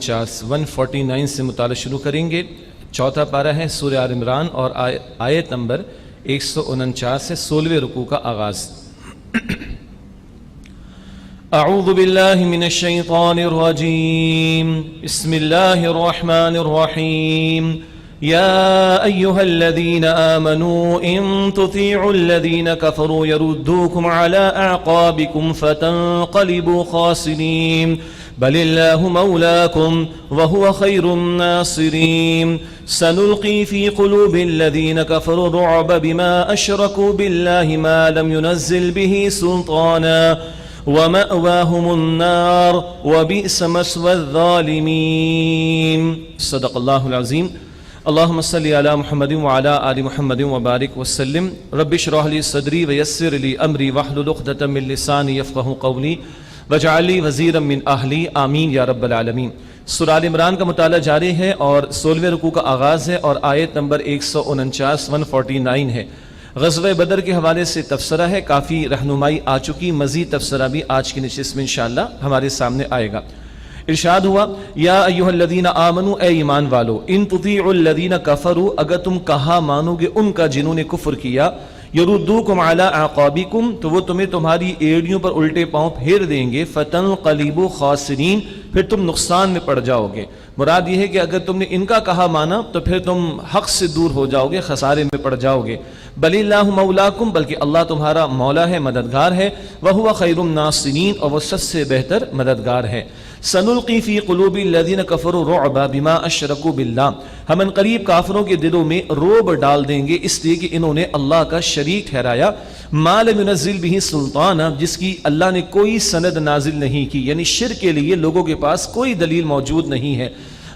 149 سے مطالعہ شروع کریں گے۔ چوتھا پارہ ہے سورہ آل عمران اور آیت نمبر 149 سے 16ویں رکوع کا آغاز۔ اعوذ باللہ من الشیطان الرجیم، بسم اللہ الرحمن الرحیم۔ يا أيها الذين آمنوا إن تطيعوا الذين كفروا يردوكم على أعقابكم فتنقلبوا خاسرين بل الله مولاكم وهو خير الناصرين سنلقي في قلوب الذين كفروا الرعب بما أشركوا بالله ما لم ينزل به سلطانا ومأواهم النار وبئس مثوى الظالمين صدق الله العظيم۔ اللهم صل على محمد وعلى آل محمد وبارك وسلم۔ رب اشرح لي صدري ويسر لي أمري واحلل عقدة من لساني يفقهوا قولي واجعل لي وزيرا من أهلي آمين یا رب العالمین۔ سورہ آل عمران کا مطالعہ جاری ہے اور 16ویں رکوع کا آغاز ہے اور آیت نمبر 149 ہے۔ غزوہ بدر کے حوالے سے تبصرہ ہے، کافی رہنمائی آ چکی، مزید تبصرہ بھی آج کی نشست میں انشاءاللہ ہمارے سامنے آئے گا۔ ارشاد ہوا یا ایھا الذین آمنوا، اے ایمان والو، ان تطیعوا الذین کفروا، اگر تم کہا مانو گے ان کا جنہوں نے کفر کیا، یردوکم علی اعقابکم، تو وہ تمہیں تمہاری ایڑیوں پر الٹے پاؤں پھیر دیں گے، فتنقلبوا خاسرین، پھر تم نقصان میں پڑ جاؤ گے۔ مراد یہ ہے کہ اگر تم نے ان کا کہا مانا تو پھر تم حق سے دور ہو جاؤ گے، خسارے میں پڑ جاؤ گے۔ بل اللہ مولاکم، بلکہ اللہ تمہارا مولا ہے، مددگار ہے، وہو خیر الناصرین، اور وہ سب سے بہتر مددگار ہے۔ سنلقی فی قلوب الذین کفروا الرعب بما اشرکوا باللہ، ہم ان قریب کافروں کے دلوں میں رعب ڈال دیں گے اس لیے کہ انہوں نے اللہ کا شریک ٹھہرایا، ما لم ینزل بہ سلطانا، جس کی اللہ نے کوئی سند نازل نہیں کی، یعنی شرک کے لیے لوگوں کے پاس کوئی دلیل موجود نہیں ہے۔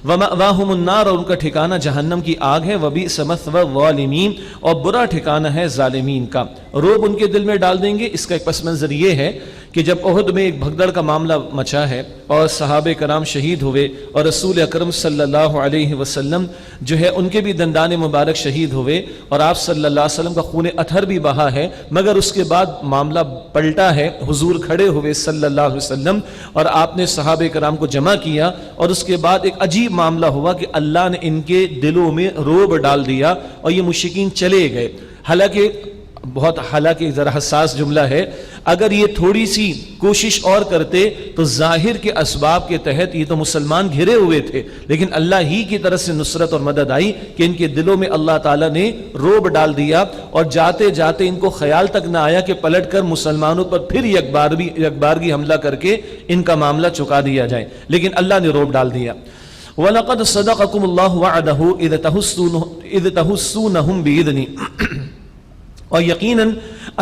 وَمَأْوَاهُمُ النَّارُ، اور ان کا ٹھکانہ جہنم کی آگ ہے، وَبِئْسَ مَثْوَى الظَّالِمِينَ، اور برا ٹھکانہ ہے ظالمین کا۔ رعب ان کے دل میں ڈال دیں گے۔ اس کا ایک پس منظر یہ ہے کہ جب احد میں ایک بھگدڑ کا معاملہ مچا ہے اور صحابہ کرام شہید ہوئے اور رسول اکرم صلی اللہ علیہ وسلم جو ہے ان کے بھی دندان مبارک شہید ہوئے اور آپ صلی اللہ علیہ وسلم کا خون اطہر بھی بہا ہے، مگر اس کے بعد معاملہ پلٹا ہے۔ حضور کھڑے ہوئے صلی اللہ علیہ وسلم اور آپ نے صحابہ کرام کو جمع کیا اور اس کے بعد ایک عجیب معاملہ ہوا کہ اللہ نے ان کے دلوں میں رعب ڈال دیا اور یہ مشرکین چلے گئے۔ حالانکہ ذرا حساس جملہ ہے، اگر یہ تھوڑی سی کوشش اور کرتے تو ظاہر کے اسباب کے تحت یہ تو مسلمان گھرے ہوئے تھے، لیکن اللہ ہی کی طرف سے نصرت اور مدد آئی کہ ان کے دلوں میں اللہ تعالیٰ نے رعب ڈال دیا اور جاتے جاتے ان کو خیال تک نہ آیا کہ پلٹ کر مسلمانوں پر پھر یکبارگی حملہ کر کے ان کا معاملہ چکا دیا جائے، لیکن اللہ نے رعب ڈال دیا۔ وَلَقَدْ صَدَقَكُمُ اللَّهُ وَعْدَهُ إِذْ تَحُسُّونَهُمْ بِإِذْنِهِ، اور یقیناً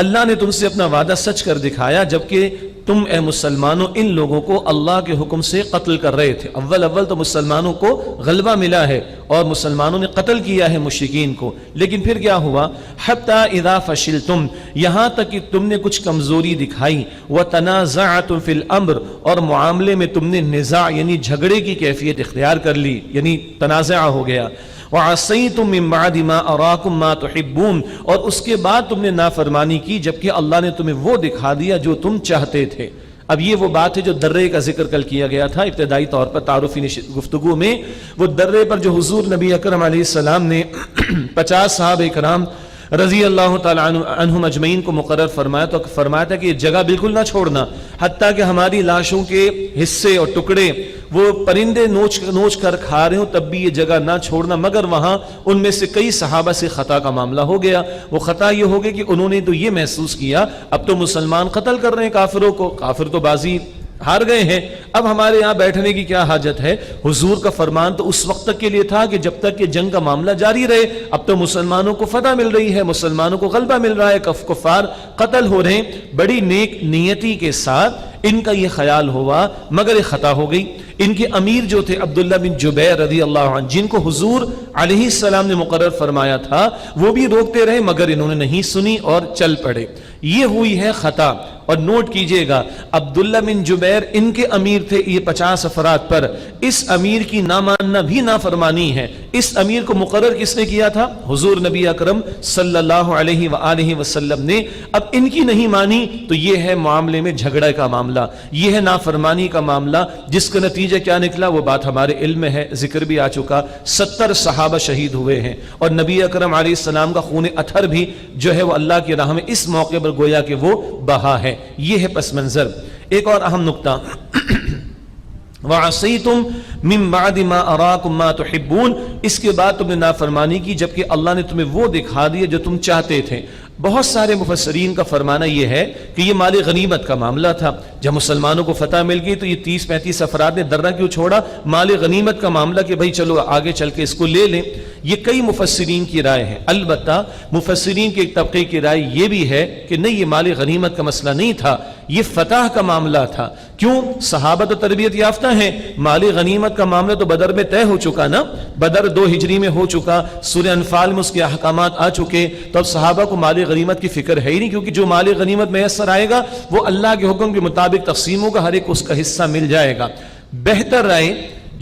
اللہ نے تم سے اپنا وعدہ سچ کر دکھایا جبکہ تم اے مسلمانوں ان لوگوں کو اللہ کے حکم سے قتل کر رہے تھے۔ اول تو مسلمانوں کو غلبہ ملا ہے اور مسلمانوں نے قتل کیا ہے مشرکین کو، لیکن پھر کیا ہوا؟ حتی اذا فشلتم، یہاں تک کہ تم نے کچھ کمزوری دکھائی، وتنازعتم فی الامر، اور معاملے میں تم نے نزاع یعنی جھگڑے کی کیفیت اختیار کر لی، یعنی تنازع ہو گیا۔ وَعَصَيْتُم مِّن بَعْدِ مَا أَرَاكُم مَّا تُحِبُّونَ، اور اس کے بعد تم نے نافرمانی کی جبکہ اللہ نے تمہیں وہ دکھا دیا جو تم چاہتے تھے۔ اب یہ وہ بات ہے جو درے کا ذکر کل کیا گیا تھا ابتدائی طور پر تعارفی گفتگو میں، وہ درے پر جو حضور نبی اکرم علیہ السلام نے 50 صحابہ کرام رضی اللہ تعالی عنہم اجمعین کو مقرر فرمایا تو فرمایا تھا کہ یہ جگہ بالکل نہ چھوڑنا، حتیٰ کہ ہماری لاشوں کے حصے اور ٹکڑے وہ پرندے نوچ کر کھا رہے ہوں تب بھی یہ جگہ نہ چھوڑنا، مگر وہاں ان میں سے کئی صحابہ سے خطا کا معاملہ ہو گیا۔ وہ خطا یہ ہو گئی کہ انہوں نے تو یہ محسوس کیا اب تو مسلمان قتل کر رہے ہیں کافروں کو، کافر تو بازی ہار گئے ہیں، اب ہمارے یہاں بیٹھنے کی کیا حاجت ہے۔ حضور کا فرمان تو اس وقت تک کے لیے تھا کہ جب تک کہ جنگ کا معاملہ جاری رہے، اب تو مسلمانوں کو فتح مل رہی ہے، مسلمانوں کو غلبہ مل رہا ہے، کفار قتل ہو رہے ہیں۔ بڑی نیک نیتی کے ساتھ ان کا یہ خیال ہوا، مگر یہ خطا ہو گئی۔ ان کے امیر جو تھے عبداللہ بن جبیر رضی اللہ عنہ، جن کو حضور علیہ السلام نے مقرر فرمایا تھا، وہ بھی روکتے رہے مگر انہوں نے نہیں سنی اور چل پڑے۔ یہ ہوئی ہے خطا، اور نوٹ کیجئے گا عبداللہ بن جبیر ان کے امیر تھے یہ 50 افراد پر، اس امیر کی نہ ماننا بھی نافرمانی ہے۔ اس امیر کو مقرر کس نے کیا تھا؟ حضور نبی اکرم صلی اللہ علیہ وآلہ وسلم نے۔ اب ان کی نہیں مانی تو یہ ہے معاملے میں جھگڑے کا معاملہ، یہ ہے نافرمانی کا معاملہ، جس کا نتیجہ کیا نکلا وہ بات ہمارے علم میں ہے، ذکر بھی آ چکا، 70 صحابہ شہید ہوئے ہیں، اور نبی اکرم علیہ السلام کا خون اطہر بھی جو ہے وہ اللہ کی راہ میں اس موقع پر گویا کہ وہ بہا ہے۔ یہ ہے پس منظر۔ ایک اور اہم نقطہ، وَعَصَيْتُمْ مِن بَعْدِ مَا أَرَاكُمْ مَا تُحِبُّونَ، اس کے بعد تم نے نافرمانی کی جبکہ اللہ نے تمہیں وہ دکھا دیا جو تم چاہتے تھے۔ بہت سارے مفسرین کا فرمانا یہ ہے کہ یہ مال غنیمت کا معاملہ تھا، جب مسلمانوں کو فتح مل گئی تو یہ 30-35 افراد نے درہ کیوں چھوڑا؟ مال غنیمت کا معاملہ کہ بھائی چلو آگے چل کے اس کو لے لیں۔ یہ کئی مفسرین کی رائے ہے، البتہ مفسرین کے ایک طبقے کی رائے یہ بھی ہے کہ نہیں، یہ مال غنیمت کا مسئلہ نہیں تھا، یہ فتح کا معاملہ تھا۔ کیوں؟ صحابہ تو تربیت یافتہ ہیں، مال غنیمت کا معاملہ تو بدر میں طے ہو چکا نا، بدر 2 ہجری میں ہو چکا، سورہ انفال میں اس کے احکامات آ چکے، تو اب صحابہ کو مال غنیمت کی فکر ہے ہی نہیں، کیونکہ جو مال غنیمت میسر آئے گا وہ اللہ کے حکم کے مطابق تقسیم ہوگا، ہر ایک اس کا حصہ مل جائے گا۔ بہتر رائے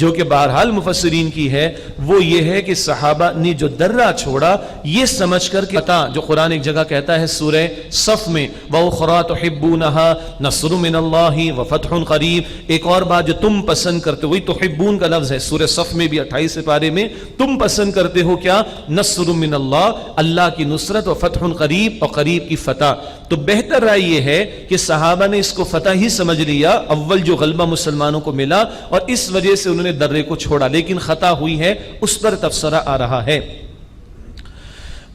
جو کہ بہرحال مفسرین کی ہے وہ یہ ہے کہ صحابہ نے جو درہ چھوڑا یہ سمجھ کر کہ جو قرآن ایک جگہ کہتا ہے سورہ صف میں وَأُخْرَىٰ تُحِبُّونَهَا نَصْرٌ مِّنَ اللَّهِ وَفَتْحٌ قَرِيبٌ، ایک اور بات جو تم پسند کرتے ہو، وہی تحبون کا لفظ ہے سورہ صف میں بھی 28 پارے میں، تم پسند کرتے ہو کیا؟ نصر من اللہ، اللہ کی نصرت، و فتح قریب، اور قریب کی فتح۔ تو بہتر رائے یہ ہے کہ صحابہ نے اس کو فتح ہی سمجھ لیا، اول جو غلبہ مسلمانوں کو ملا، اور اس وجہ سے انہوں نے درے کو چھوڑا، لیکن خطا ہوئی ہے اس پر تبصرہ آ رہا ہے۔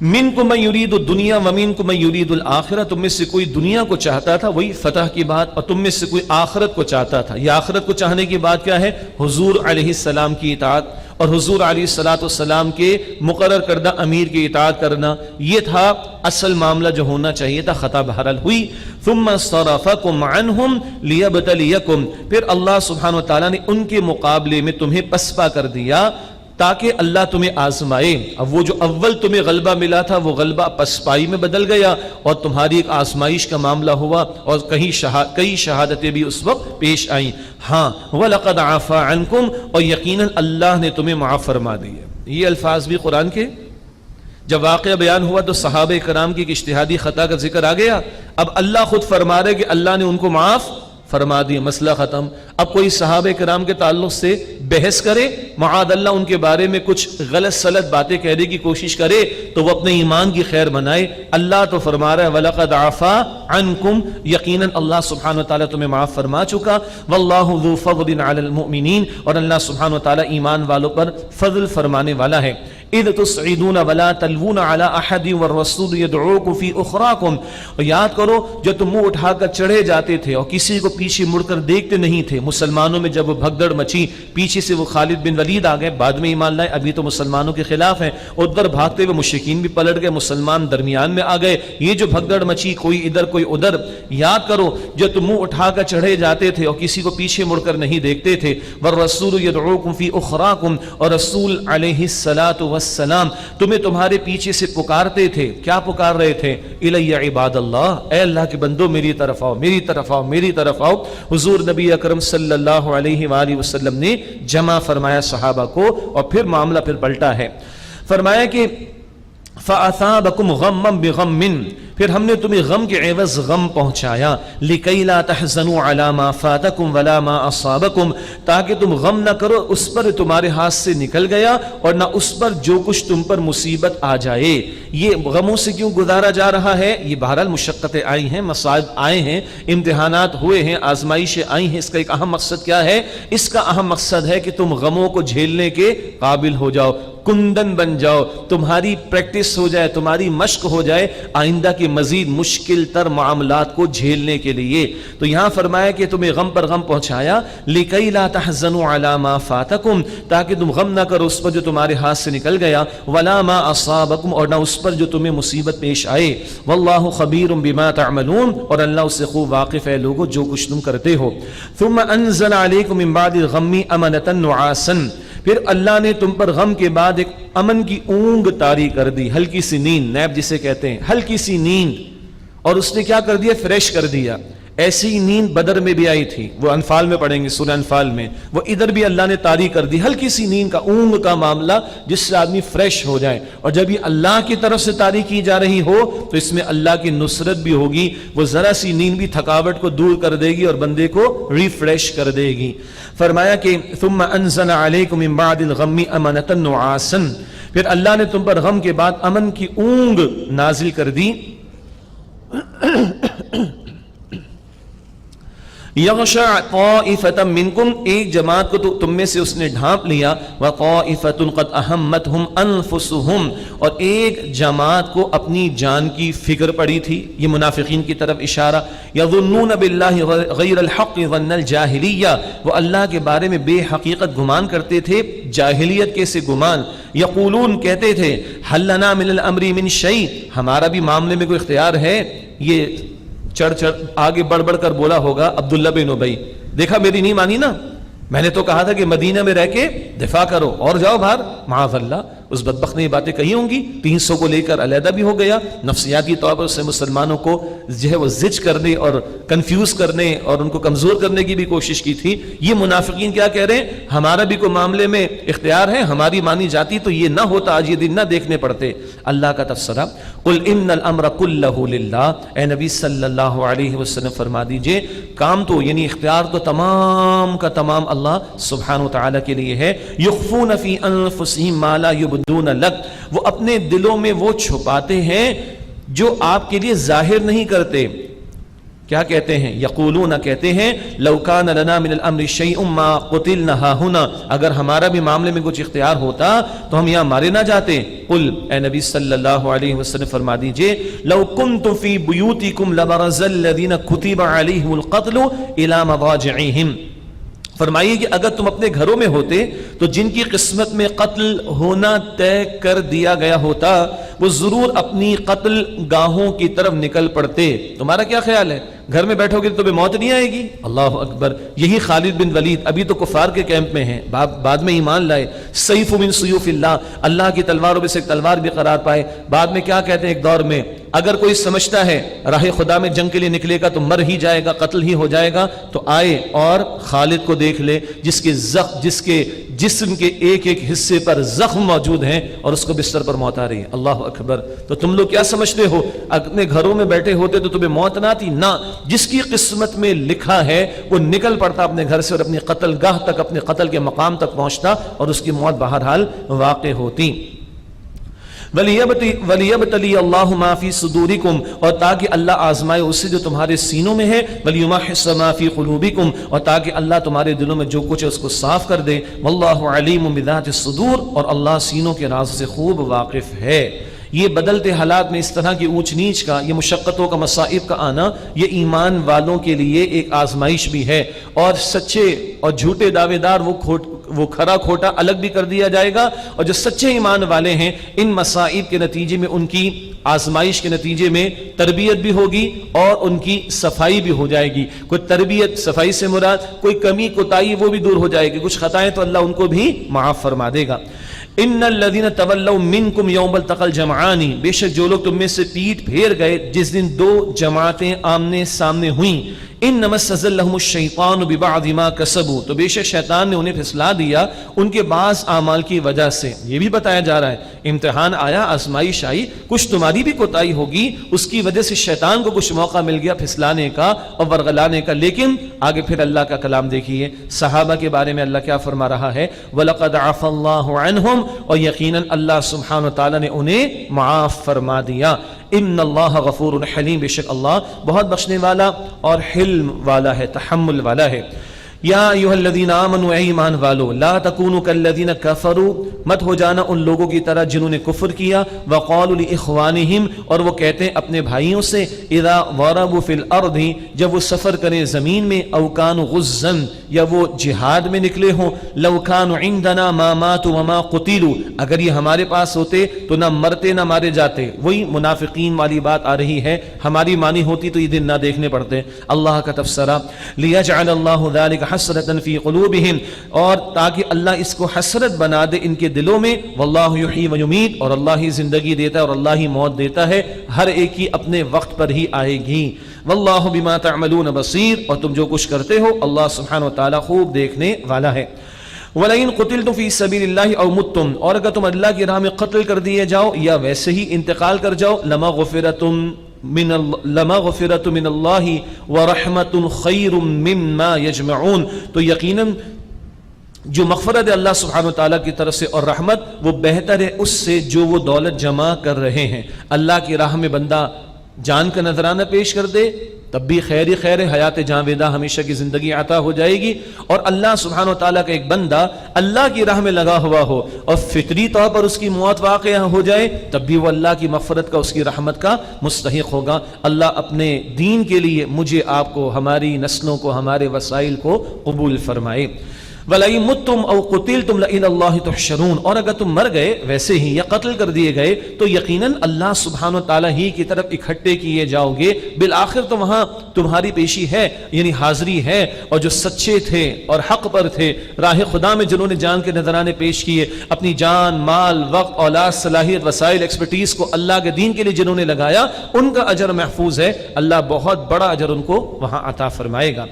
منکم من یرید الدنیا ومنکم من یرید الآخرہ، تم میں سے کوئی دنیا کو چاہتا تھا، وہی فتح کی بات، اور تم میں سے کوئی آخرت کو چاہتا تھا۔ یہ آخرت کو چاہنے کی بات کیا ہے؟ حضور علیہ السلام کی اطاعت اور حضور علیہ السلام کے مقرر کردہ امیر کی اطاعت کرنا، یہ تھا اصل معاملہ جو ہونا چاہیے تھا، خطا بہرحال ہوئی۔ ثم صرفکم عنہم لیبتلیکم، پھر اللہ سبحانہ وتعالیٰ نے ان کے مقابلے میں تمہیں پسپا کر دیا تاکہ اللہ تمہیں آزمائے۔ اب وہ جو اول تمہیں غلبہ ملا تھا وہ غلبہ پسپائی میں بدل گیا اور تمہاری ایک آزمائش کا معاملہ ہوا، اور کئی شہادتیں بھی اس وقت پیش آئیں۔ ہاں وَلَقَدْ عَفَا عَنْكُمْ، اور یقیناً اللہ نے تمہیں معاف فرما دیا۔ یہ الفاظ بھی قرآن کے، جب واقعہ بیان ہوا تو صحابہ کرام کی ایک اجتہادی خطا کا ذکر آ گیا، اب اللہ خود فرما رہے کہ اللہ نے ان کو معاف فرما دیا، مسئلہ ختم۔ اب کوئی صحابہ کرام کے تعلق سے بحث کرے، معاذ اللہ ان کے بارے میں کچھ غلط سلط باتیں کہنے کی کوشش کرے تو وہ اپنے ایمان کی خیر بنائے۔ اللہ تو فرما رہا ہے وَلَقَدْ عَفَا عَنْكُمْ، یقیناً اللہ سبحانہ وتعالیٰ تمہیں معاف فرما چکا۔ وَاللَّهُ ذُو فَضْلٍ عَلَى الْمُؤْمِنِينَ، اور اللہ سبحانہ وتعالیٰ ایمان والوں پر فضل فرمانے والا ہے۔ اِذْ تُصْعِدُونَ وَلَا تَلْوُونَ عَلَىٰ أَحَدٍ وَالرَّسُولُ يَدْعُوكُمْ فِي أُخْرَاكُمْ، اور یاد کرو جو تم منہ اٹھا کر چڑھے جاتے تھے اور کسی کو پیچھے مڑ کر دیکھتے نہیں تھے۔ مسلمانوں میں جب وہ بھگدڑ مچی، پیچھے سے وہ خالد بن ولید آ گئے، بعد میں ایمان لائے، ابھی تو مسلمانوں کے خلاف ہیں، ادھر بھاگتے ہوئے مشرکین بھی پلٹ گئے، مسلمان درمیان میں آ گئے، یہ جو بھگدڑ مچی، کوئی ادھر کوئی ادھر۔ یاد کرو جو تم منہ اٹھا کر چڑھے جاتے تھے اور کسی کو پیچھے مڑ کر نہیں دیکھتے تھے۔ وَالرَّسُولُ يَدْعُوكُمْ فِي أُخْرَاكُمْ، اور رسول علیہ السلام تمہیں تمہارے پیچھے سے پکارتے تھے۔ کیا پکار رہے تھے؟ اِلَيَّ عِبَادَ اللَّهِ، اے اللہ کے بندو میری طرف آؤ، میری طرف آؤ، میری طرف آؤ۔ حضور نبی اکرم صلی اللہ علیہ وآلہ وسلم نے جمع فرمایا صحابہ کو، اور پھر معاملہ پھر پلٹا ہے۔ فرمایا کہ فَأَثَابَكُمْ غَمًّا بِغَمٍّ، پھر ہم نے تمہیں غم کے عوض غم پہنچایا۔ لِكَيْ لَا تَحْزَنُوا عَلَىٰ مَا فَاتَكُمْ وَلَا مَا أَصَابَكُمْ، تاکہ تم غم نہ کرو اس پر تمہارے ہاتھ سے نکل گیا اور نہ اس پر جو کچھ تم پر مصیبت آ جائے۔ یہ غموں سے کیوں گزارا جا رہا ہے؟ یہ بہرحال مشقتیں آئی ہیں، مصائب آئے ہیں، امتحانات ہوئے ہیں، آزمائشیں آئی ہیں۔ اس کا ایک اہم مقصد کیا ہے؟ اس کا اہم مقصد ہے کہ تم غموں کو جھیلنے کے قابل ہو جاؤ، کندن بن جاؤ، تمہاری پریکٹس ہو جائے، تمہاری مشق ہو جائے آئندہ کے مزید مشکل تر معاملات کو جھیلنے کے لیے۔ تو یہاں فرمایا کہ تمہیں غم پر غم پہنچایا، لِكَيْ لَا تَحْزَنُوا عَلَىٰ مَا فَاتَكُمْ، تاکہ تم غم نہ کرو اس پر جو تمہارے ہاتھ سے نکل گیا، وَلَا مَا أَصَابَكُمْ، اور نہ اس پر جو تمہیں مصیبت پیش آئے۔ وَاللَّهُ خَبِيرٌ بِمَا تَعْمَلُونَ، اور اللہ اس سے خوب واقف ہے لوگو جو کچھ تم کرتے ہو۔ ثُمَّ أَنزَلَ عَلَيْكُم مِّن بَعْدِ الْغَمِّ أَمَنَةً نُعَاسًا، پھر اللہ نے تم پر غم کے بعد ایک امن کی اونگ طاری کر دی، ہلکی سی نیند، نیب جسے کہتے ہیں، ہلکی سی نیند، اور اس نے کیا کر دیا؟ فریش کر دیا۔ ایسی نیند بدر میں بھی آئی تھی، وہ انفال میں پڑھیں گے سورہ انفال میں، وہ ادھر بھی اللہ نے طاری کر دی، ہلکی سی نیند کا، اونگ کا معاملہ جس سے آدمی فریش ہو جائے، اور جب یہ اللہ کی طرف سے طاری کی جا رہی ہو تو اس میں اللہ کی نصرت بھی ہوگی، وہ ذرا سی نیند بھی تھکاوٹ کو دور کر دے گی اور بندے کو ریفریش کر دے گی۔ فرمایا کہ ثم انزل علیکم من بعد الغم امنۃ نعاسا، پھر اللہ نے تم پر غم کے بعد امن کی اونگ نازل کر دی، یغشا طائفۃ منکم، ایک جماعت کو تو تم میں سے اس نے ڈھانپ لیا، وطائفۃ قد اہمتہم انفسہم، اور ایک جماعت کو اپنی جان کی فکر پڑی تھی، یہ منافقین کی طرف اشارہ، یظنون باللہ غیر الحق ظن الجاہلیہ، وہ اللہ کے بارے میں بے حقیقت گمان کرتے تھے، جاہلیت کے سے گمان، یقولون کہتے تھے حل لنا من الامر من شیء، ہمارا بھی معاملے میں کوئی اختیار ہے، یہ چڑھ آگے بڑھ بڑھ کر بولا ہوگا عبداللہ بن ابی، دیکھا میری نہیں مانی نا، میں نے تو کہا تھا کہ مدینہ میں رہ کے دفاع کرو اور جاؤ باہر، معاذ اللہ اس بدبخت نے یہ باتیں کہی ہوں گی، 300 کو لے کر علیحدہ بھی ہو گیا، نفسیاتی طور پر اس سے مسلمانوں کو جو ہے وہ زج کرنے اور کنفیوز کرنے اور ان کو کمزور کرنے کی بھی کوشش کی تھی۔ یہ منافقین کیا کہہ رہے ہیں، ہمارا بھی کوئی معاملے میں اختیار ہے، ہماری مانی جاتی تو یہ نہ ہوتا، آج یہ دن نہ دیکھنے پڑتے۔ اللہ کا تفسیرہ، قل ان الامر کلہ للہ، اے نبی صلی اللہ علیہ وسلم فرما دیجئے کام تو یعنی اختیار تو تمام کا تمام اللہ سبحانہ وتعالی کے لیے ہے، یخفون فی انفسہم ما لا یبدون لک، وہ اپنے دلوں میں وہ چھپاتے ہیں جو آپ کے لیے ظاہر نہیں کرتے۔ کیا کہتے ہیں؟ یقولون کہتے ہیں لو کان لنا من الامر شیء ما قتلنا ہاہنا، اگر ہمارا بھی معاملے میں کچھ اختیار ہوتا تو ہم یہاں مارے نہ جاتے۔ قل، اے نبی صلی اللہ علیہ وسلم فرما دیجئے لو کنتم فی بیوتکم لبرز الذین کتب علیہم القتل الی مضاجعہم، فرمائیے کہ اگر تم اپنے گھروں میں ہوتے تو جن کی قسمت میں قتل ہونا طے کر دیا گیا ہوتا وہ ضرور اپنی قتل گاہوں کی طرف نکل پڑتے۔ تمہارا کیا خیال ہے، گھر میں بیٹھو گے تو تمہیں موت نہیں آئے گی؟ اللہ اکبر، یہی خالد بن ولید ابھی تو کفار کے کیمپ میں ہیں، بعد میں ایمان لائے، سیف من سیوف اللہ، اللہ کی تلواروں میں سے ایک تلوار بھی قرار پائے۔ بعد میں کیا کہتے ہیں ایک دور میں، اگر کوئی سمجھتا ہے راہ خدا میں جنگ کے لیے نکلے گا تو مر ہی جائے گا، قتل ہی ہو جائے گا، تو آئے اور خالد کو دیکھ لے جس کے جسم کے ایک ایک حصے پر زخم موجود ہیں اور اس کو بستر پر موت آ رہی ہے۔ اللہ اکبر، تو تم لوگ کیا سمجھتے ہو اپنے گھروں میں بیٹھے ہوتے تو تمہیں موت نہ آتی؟ نہ، جس کی قسمت میں لکھا ہے وہ نکل پڑتا اپنے گھر سے اور اپنی قتل گاہ تک، اپنے قتل کے مقام تک پہنچتا اور اس کی موت بہرحال واقع ہوتی۔ وَلِيَبْتَلِيَ اللَّهُ مَا فِي صُدُورِكُمْ، اور تاکہ اللہ آزمائے اسے جو تمہارے سینوں میں ہے، وَلِيُمَحِّصَ مَا فِي قُلُوبِكُمْ، اور تاکہ اللہ تمہارے دلوں میں جو کچھ ہے اس کو صاف کر دے۔ وَاللَّهُ عَلِيمٌ بِذَاتِ الصُّدُورِ، اور اللہ سینوں کے راز سے خوب واقف ہے۔ یہ بدلتے حالات میں اس طرح کی اونچ نیچ کا، یہ مشقتوں کا، مصائب کا آنا، یہ ایمان والوں کے لیے ایک آزمائش بھی ہے، اور سچے اور جھوٹے دعوے دار وہ کھرا کھوٹا الگ بھی کر دیا جائے گا، اور جو سچے ایمان والے ہیں ان مصائب کے نتیجے میں، ان کی آزمائش کے نتیجے میں تربیت بھی ہوگی اور ان کی صفائی بھی ہو جائے گی۔ کوئی تربیت، صفائی سے مراد کوئی کمی کوتاہی وہ بھی دور ہو جائے گی، کچھ خطائیں تو اللہ ان کو بھی معاف فرما دے گا۔ ان الذين تولوا منكم يوم التقى الجمعان، بے شک جو لوگ تم میں سے پیٹ پھیر گئے جس دن دو جماعتیں آمنے سامنے ہوئیں، انما استزلهم الشیطان ببعض ما كسبوا، تو بے شک شیطان نے انہیں پھسلا دیا ان کے بعض اعمال کی وجہ سے۔ یہ بھی بتایا جا رہا ہے امتحان آیا، آزمائش آئی، کچھ تمہاری بھی کوتاہی ہوگی، اس کی وجہ سے شیطان کو کچھ موقع مل گیا پھسلانے کا اور ورغلانے کا۔ لیکن آگے پھر اللہ کا کلام دیکھیے، صحابہ کے بارے میں اللہ کیا فرما رہا ہے، وَلَقَدْ عَفَى اللَّهُ عَنْهُمْ، اور یقیناً اللہ سبحانہ وتعالی نے انہیں معاف فرما دیا۔ ان اللہ غفور حلیم، بے شک اللہ بہت بخشنے والا اور حلم والا ہے، تحمل والا ہے۔ یا ایھا الذین آمنوا، اے ایمان والو، لا تکونوا کالذین کفروا، مت ہو جانا ان لوگوں کی طرح جنہوں نے کفر کیا، وقالوا لاخوانہم، اور وہ کہتے ہیں اپنے بھائیوں سے، اذا ضربوا فی الارض، جب وہ سفر کریں زمین میں، او کانوا غزا، یا وہ جہاد میں نکلے ہوں، لو کانوا عندنا ما ماتوا وما قتلوا، اگر یہ ہمارے پاس ہوتے تو نہ مرتے نہ مارے جاتے۔ وہی منافقین والی بات آ رہی ہے، ہماری مانی ہوتی تو یہ دن نہ دیکھنے پڑتے۔ اللہ کا تفسیرہ، لیجعل اللہ ذلک حسرة فی قلوبہم، اور تاکہ اللہ اس کو حسرت بنا دے ان کے دلوں میں. واللہ یحیی و یمیت، اور اللہ ہی زندگی دیتا ہے اور اللہ ہی موت دیتا ہے، ہر ایک کی اپنے وقت پر ہی آئے گی. واللہ بما تعملون بصیر، اور تم جو کچھ کرتے ہو اللہ سبحانہ وتعالی خوب دیکھنے والا ہے. وَلَئِن قُتِلْتُمْ فِي سَبِيلِ اللَّهِ أَوْ مُتُّمْ، اور اگر تم اللہ کی راہ میں قتل کر دیے جاؤ یا ویسے ہی انتقال کر جاؤ، لَمَغْفِرَةٌ مِّنَ اللَّهِ وَرَحْمَةٌ خَيْرٌ مِّمَّا يَجْمَعُونَ، تو یقیناً جو مغفرت ہے اللہ سبحانہ وتعالیٰ کی طرف سے اور رحمت، وہ بہتر ہے اس سے جو وہ دولت جمع کر رہے ہیں. اللہ کی راہ میں بندہ جان کا نذرانہ پیش کر دے تب بھی خیر ہی خیر ہے، حیات جاویدہ ہمیشہ کی زندگی عطا ہو جائے گی. اور اللہ سبحانہ وتعالیٰ کا ایک بندہ اللہ کی راہ میں لگا ہوا ہو اور فطری طور پر اس کی موت واقع ہو جائے تب بھی وہ اللہ کی مغفرت کا، اس کی رحمت کا مستحق ہوگا. اللہ اپنے دین کے لیے مجھے آپ کو، ہماری نسلوں کو، ہمارے وسائل کو قبول فرمائے. وَلَئِن مُتُّمْ أَوْ قُتِلْتُمْ لَإِلَى اللَّهِ تُحْشَرُونَ، اور اگر تم مر گئے ویسے ہی یا قتل کر دیے گئے تو یقیناً اللہ سبحانہ وتعالی ہی کی طرف اکٹھے کیے جاؤ گے. بالآخر تو وہاں تمہاری پیشی ہے، یعنی حاضری ہے. اور جو سچے تھے اور حق پر تھے، راہ خدا میں جنہوں نے جان کے نذرانے پیش کیے، اپنی جان، مال، وقت، اولاد، صلاحیت، وسائل، ایکسپرٹیز کو اللہ کے دین کے لیے جنہوں نے لگایا، ان کا اجر محفوظ ہے. اللہ بہت بڑا اجر ان کو وہاں عطا فرمائے گا.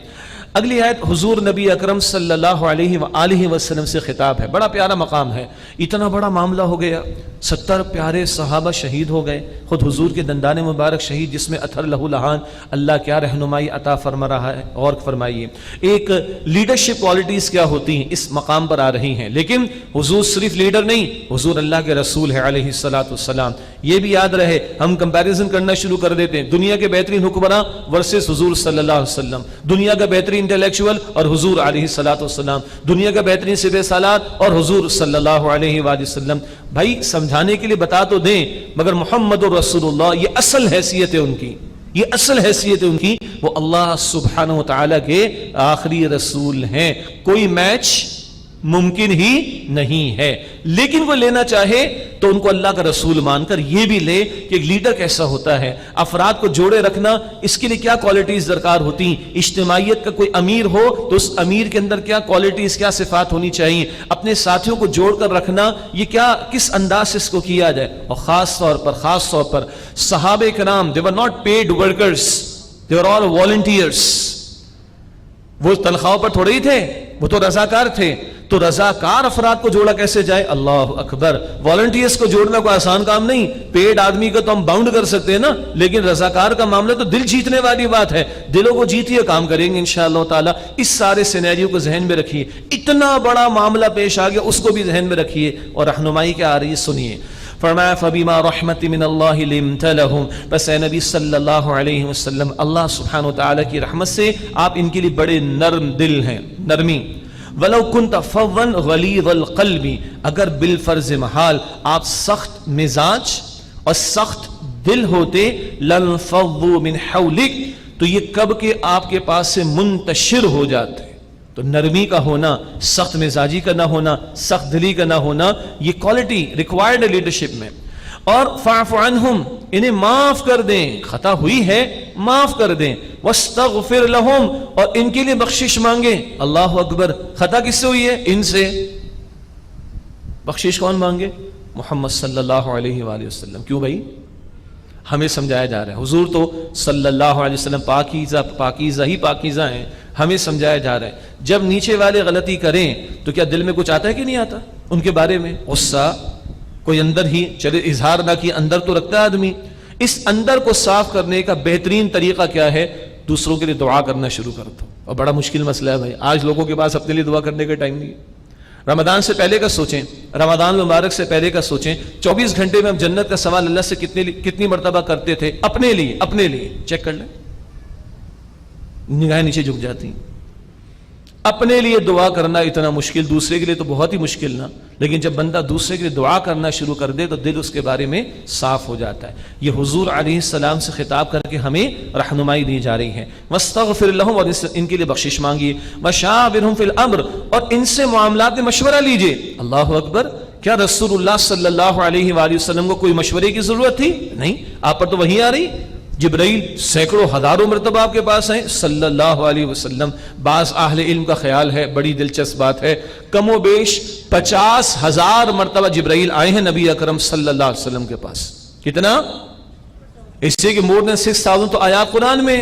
اگلی آیت حضور نبی اکرم صلی اللہ علیہ وآلہ وسلم سے خطاب ہے. بڑا پیارا مقام ہے. اتنا بڑا معاملہ ہو گیا، 70 پیارے صحابہ شہید ہو گئے، خود حضور کے دندان مبارک شہید، جس میں اثر لہو لہان. اللہ کیا رہنمائی عطا فرما رہا ہے، اور فرمائیے ایک لیڈرشپ کوالٹیز کیا ہوتی ہیں اس مقام پر آ رہی ہیں. لیکن حضور صرف لیڈر نہیں، حضور اللہ کے رسول ہے علیہ الصلوۃ والسلام. یہ بھی یاد رہے، ہم کمپیریزن کرنا شروع کر دیتے ہیں، دنیا کے بہترین حکمراں ورسز حضور صلی اللہ علیہ وسلم، دنیا کا بہترین انٹلیکچوئل اور حضور علیہ الصلوۃ والسلام، دنیا کا بہترین سپہ سالار اور حضور صلی اللہ علیہ وآلہ وسلم. بھائی سمجھانے کے لیے بتا تو دیں، مگر محمد رسول اللہ یہ اصل حیثیت ہے ان کی، یہ اصل حیثیت ہے ان کی. وہ اللہ سبحانہ وتعالی کے آخری رسول ہیں. کوئی میچ ممکن ہی نہیں ہے. لیکن وہ لینا چاہے تو ان کو اللہ کا رسول مان کر یہ بھی لے کہ ایک لیڈر کیسا ہوتا ہے، افراد کو جوڑے رکھنا، اس کے لیے کیا کوالٹیز درکار ہوتی ہیں. اجتماعیت کا کوئی امیر ہو تو اس امیر کے اندر کیا کوالٹیز، کیا صفات ہونی چاہیے. اپنے ساتھیوں کو جوڑ کر رکھنا، یہ کیا، کس انداز سے اس کو کیا جائے. اور خاص طور پر صحابہ کرام they were not paid workers, they were all volunteers. وہ تنخواہوں پر تھوڑے ہی تھے، وہ تو رضاکار تھے. تو رضاکار افراد کو جوڑا کیسے جائے؟ اللہ اکبر. والنٹیئرز کو جوڑنا کوئی آسان کام نہیں. پیڈ آدمی کو تو ہم باؤنڈ کر سکتے ہیں نا، لیکن رضاکار کا معاملہ تو دل جیتنے والی بات ہے. دلوں کو جیتیے، کام کریں گے انشاءاللہ تعالی. اس سارے سینیریو کو ذہن میں رکھیے. اتنا بڑا معاملہ پیش آ گیا، اس کو بھی ذہن میں رکھیے. اور رہنمائی کیا آ رہی ہے سنیے. فرمایا فَبِمَا رَحْمَةٍ مِّنَ اللَّهِ لِنْتَ لَهُمْ، بس اے نبی صلی اللہ علیہ وسلم اللہ سبحانہ وتعالی کی رحمت سے آپ ان کے لیے بڑے نرم دل ہیں، نرمی. وَلَوْ كُنْتَ فَظًّا غَلِيظَ الْقَلْبِ، اگر بالفرض محال آپ سخت مزاج اور سخت دل ہوتے، لَانْفَضُّوا مِنْ حَوْلِكَ، تو یہ کب کہ آپ کے پاس سے منتشر ہو جاتے. تو نرمی کا ہونا، سخت مزاجی کا نہ ہونا، سخت دلی کا نہ ہونا، یہ کوالٹی ریکوائرڈ ہے لیڈرشپ میں. اور فَاعْفُ عَنْهُمْ، انہیں معاف کر دیں، خطا ہوئی ہے معاف کر دیں. وَاسْتَغْفِرْ لَهُمْ، اور ان کے لیے بخشش مانگیں. اللہ اکبر. خطا کس سے ہوئی ہے؟ ان سے. بخشش کون مانگے؟ محمد صلی اللہ علیہ وآلہ وسلم. کیوں بھائی؟ ہمیں سمجھایا جا رہا ہے. حضور تو صلی اللہ علیہ وسلم پاکیزہ پاکیزہ ہی پاکیزہ ہیں. ہمیں سمجھایا جا رہا ہے جب نیچے والے غلطی کریں تو کیا دل میں کچھ آتا ہے کہ نہیں آتا ان کے بارے میں؟ غصہ کوئی اندر ہی، چلے اظہار نہ کیا، اندر تو رکھتا ہے آدمی. اس اندر کو صاف کرنے کا بہترین طریقہ کیا ہے؟ دوسروں کے لیے دعا کرنا شروع کر دو. اور بڑا مشکل مسئلہ ہے بھائی، آج لوگوں کے پاس اپنے لیے دعا کرنے کا ٹائم نہیں ہے. رمضان سے پہلے کا سوچیں، رمضان مبارک سے پہلے کا سوچیں، 24 گھنٹے میں ہم جنت کا سوال اللہ سے کتنی مرتبہ کرتے تھے؟ اپنے لیے چیک کر لیں. نگاہیں نیچے جھک جاتی ہیں. اپنے لیے دعا کرنا اتنا مشکل، دوسرے کے لیے تو بہت ہی مشکل نا. لیکن جب بندہ دوسرے کے لیے دعا کرنا شروع کر دے تو دل اس کے بارے میں صاف ہو جاتا ہے. یہ حضور علیہ السلام سے خطاب کر کے ہمیں رہنمائی دی جا رہی ہے. وَاسْتَغْفِرْ لَهُمْ، اور ان کے لیے بخشش مانگیے. وَشَاوِرْهُمْ فِي الْأَمْرِ، اور ان سے معاملات میں مشورہ لیجیے. اللہ اکبر. کیا رسول اللہ صلی اللہ علیہ وآلہ وسلم کو کوئی مشورے کی ضرورت تھی؟ نہیں. آپ پر تو وحی آ رہی. جبرائیل سینکڑوں ہزاروں مرتبہ آپ کے پاس ہیں صلی اللہ علیہ وسلم. بعض اہل علم کا خیال ہے، بڑی دلچسپ بات ہے، کم و بیش 50,000 مرتبہ جبرائیل آئے ہیں نبی اکرم صلی اللہ علیہ وسلم کے پاس. کتنا؟ اس سے کہ مور دین 6,000 تو آیات قرآن میں،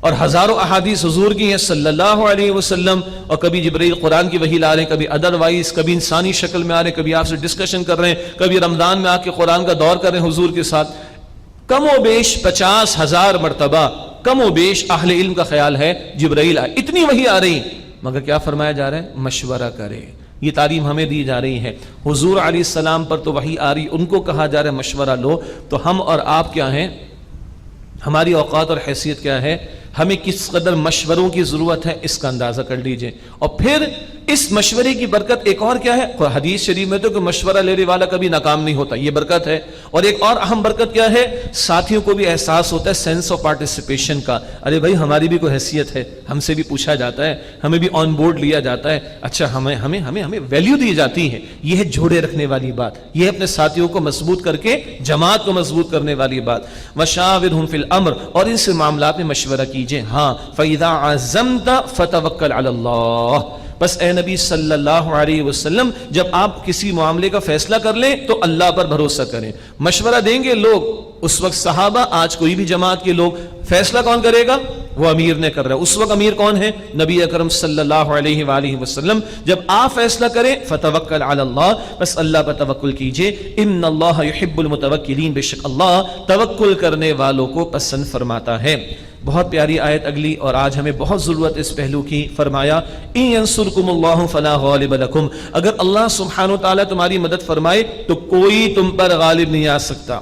اور ہزاروں احادیث حضور کی ہیں صلی اللہ علیہ وسلم. اور کبھی جبرائیل قرآن کی وحی لا رہے ہیں، کبھی ادروائز، کبھی انسانی شکل میں آ رہے ہیں، کبھی آپ سے ڈسکشن کر رہے ہیں، کبھی رمضان میں آ کے قرآن کا دور کر رہے ہیں حضور کے ساتھ. کم و بیش 50,000 مرتبہ کم و بیش اہل علم کا خیال ہے جبرائیل آئے. اتنی وحی آ رہی، مگر کیا فرمایا جا رہا ہے؟ مشورہ کرے. یہ تعلیم ہمیں دی جا رہی ہے. حضور علیہ السلام پر تو وحی آ رہی، ان کو کہا جا رہا ہے مشورہ لو. تو ہم اور آپ کیا ہیں؟ ہماری اوقات اور حیثیت کیا ہے؟ ہمیں کس قدر مشوروں کی ضرورت ہے اس کا اندازہ کر لیجئے. اور پھر اس مشورے کی برکت ایک اور کیا ہے؟ حدیث شریف میں تو کہ مشورہ لینے والا کبھی ناکام نہیں ہوتا، یہ برکت ہے. اور ایک اور اہم برکت کیا ہے؟ ساتھیوں کو بھی احساس ہوتا ہے سینس آف پارٹیسپیشن کا. ارے بھائی ہماری بھی کوئی حیثیت ہے، ہم سے بھی پوچھا جاتا ہے، ہمیں بھی آن بورڈ لیا جاتا ہے. اچھا ہمیں ویلیو دی جاتی ہے. یہ ہے جوڑے رکھنے والی بات، یہ ہے اپنے ساتھیوں کو مضبوط کر کے جماعت کو مضبوط کرنے والی بات. وشاورہم فی الامر، اور ان سے معاملات میں مشورہ کیجئے. ہاں فَإِذَا عَزَمْتَ فَتَوَكَّلْ عَلَى اللَّهِ. بس اے نبی صلی اللہ علیہ وسلم جب آپ کسی معاملے کا فیصلہ کر لیں تو اللہ پر بھروسہ کریں. مشورہ دیں گے لوگ، اس وقت صحابہ، آج کوئی بھی جماعت کے لوگ. فیصلہ کون کرے گا؟ وہ امیر نے کر رہا ہے. اس وقت امیر کون ہے؟ نبی اکرم صلی اللہ علیہ وآلہ وسلم. جب آپ فیصلہ کریں فتوکل علی اللہ، بس اللہ پر توکل کیجئے. ان اللہ یحب المتوکلین، بے شک اللہ توکل کرنے والوں کو پسند فرماتا ہے. بہت پیاری آیت اگلی، اور آج ہمیں بہت ضرورت اس پہلو کی. فرمایا ان ینصرکم اللہ فلا غالب لکم، اگر اللہ سبحانہ وتعالی تمہاری مدد فرمائے تو کوئی تم پر غالب نہیں آ سکتا.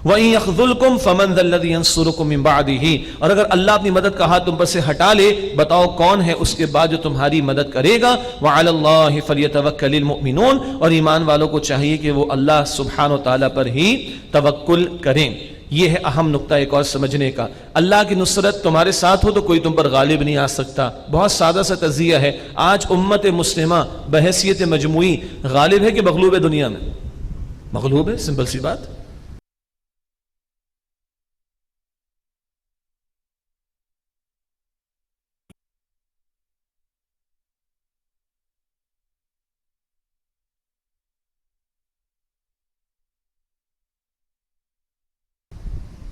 وَإِن يَخْذُلْكُمْ فَمَنْ ذَا الَّذِي يَنصُرُكُم مِّن بَعْدِهِ، اور اگر اللہ اپنی مدد کا ہاتھ تم پر سے ہٹا لے، بتاؤ کون ہے اس کے بعد جو تمہاری مدد کرے گا. وَعَلَى اللَّهِ فَلْيَتَوَكَّلِ الْمُؤْمِنُونَ، اور ایمان والوں کو چاہیے کہ وہ اللہ سبحانہ وتعالی پر ہی توکل کریں. یہ ہے اہم نقطہ ایک اور سمجھنے کا. اللہ کی نصرت تمہارے ساتھ ہو تو کوئی تم پر غالب نہیں آ سکتا. بہت سادہ سا تجزیہ ہے. آج امت مسلمہ بحیثیت مجموعی غالب ہے کہ مغلوب ہے؟ دنیا میں مغلوب ہے، سمپل سی بات.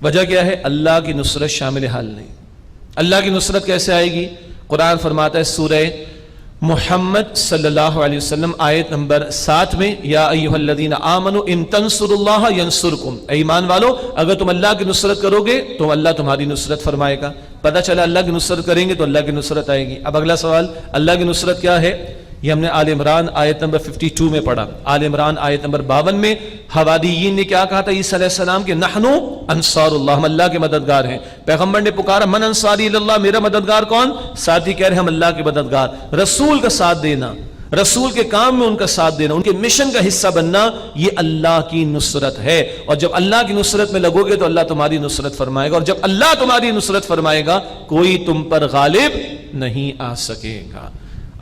وجہ کیا ہے؟ اللہ کی نصرت شامل حال نہیں. اللہ کی نصرت کیسے آئے گی؟ قرآن فرماتا ہے سورہ محمد صلی اللہ علیہ وسلم آیت نمبر 7 میں، یا ایھا الذین آمنوا ان تنصروا اللہ ینصرکم، اے ایمان والو اگر تم اللہ کی نصرت کرو گے تو اللہ تمہاری نصرت فرمائے گا. پتہ چلا اللہ کی نصرت کریں گے تو اللہ کی نصرت آئے گی. اب اگلا سوال، اللہ کی نصرت کیا ہے؟ یہ ہم نے آل عمران آیت نمبر 52 میں پڑھا. آل عمران آیت نمبر 52 میں حواریین نے کیا کہا تھا عیسیٰ علیہ السلام کے؟ نحنو انصار اللہ، ہم اللہ کے مددگار ہیں. پیغمبر نے پکارا من انصاری اللہ، میرا مددگار کون؟ ساتھی کہہ رہے ہم اللہ کے مددگار. رسول کا ساتھ دینا، رسول کے کام میں ان کا ساتھ دینا، ان کے مشن کا حصہ بننا، یہ اللہ کی نصرت ہے. اور جب اللہ کی نصرت میں لگو گے تو اللہ تمہاری نصرت فرمائے گا، اور جب اللہ تمہاری نصرت فرمائے گا کوئی تم پر غالب نہیں آ سکے گا.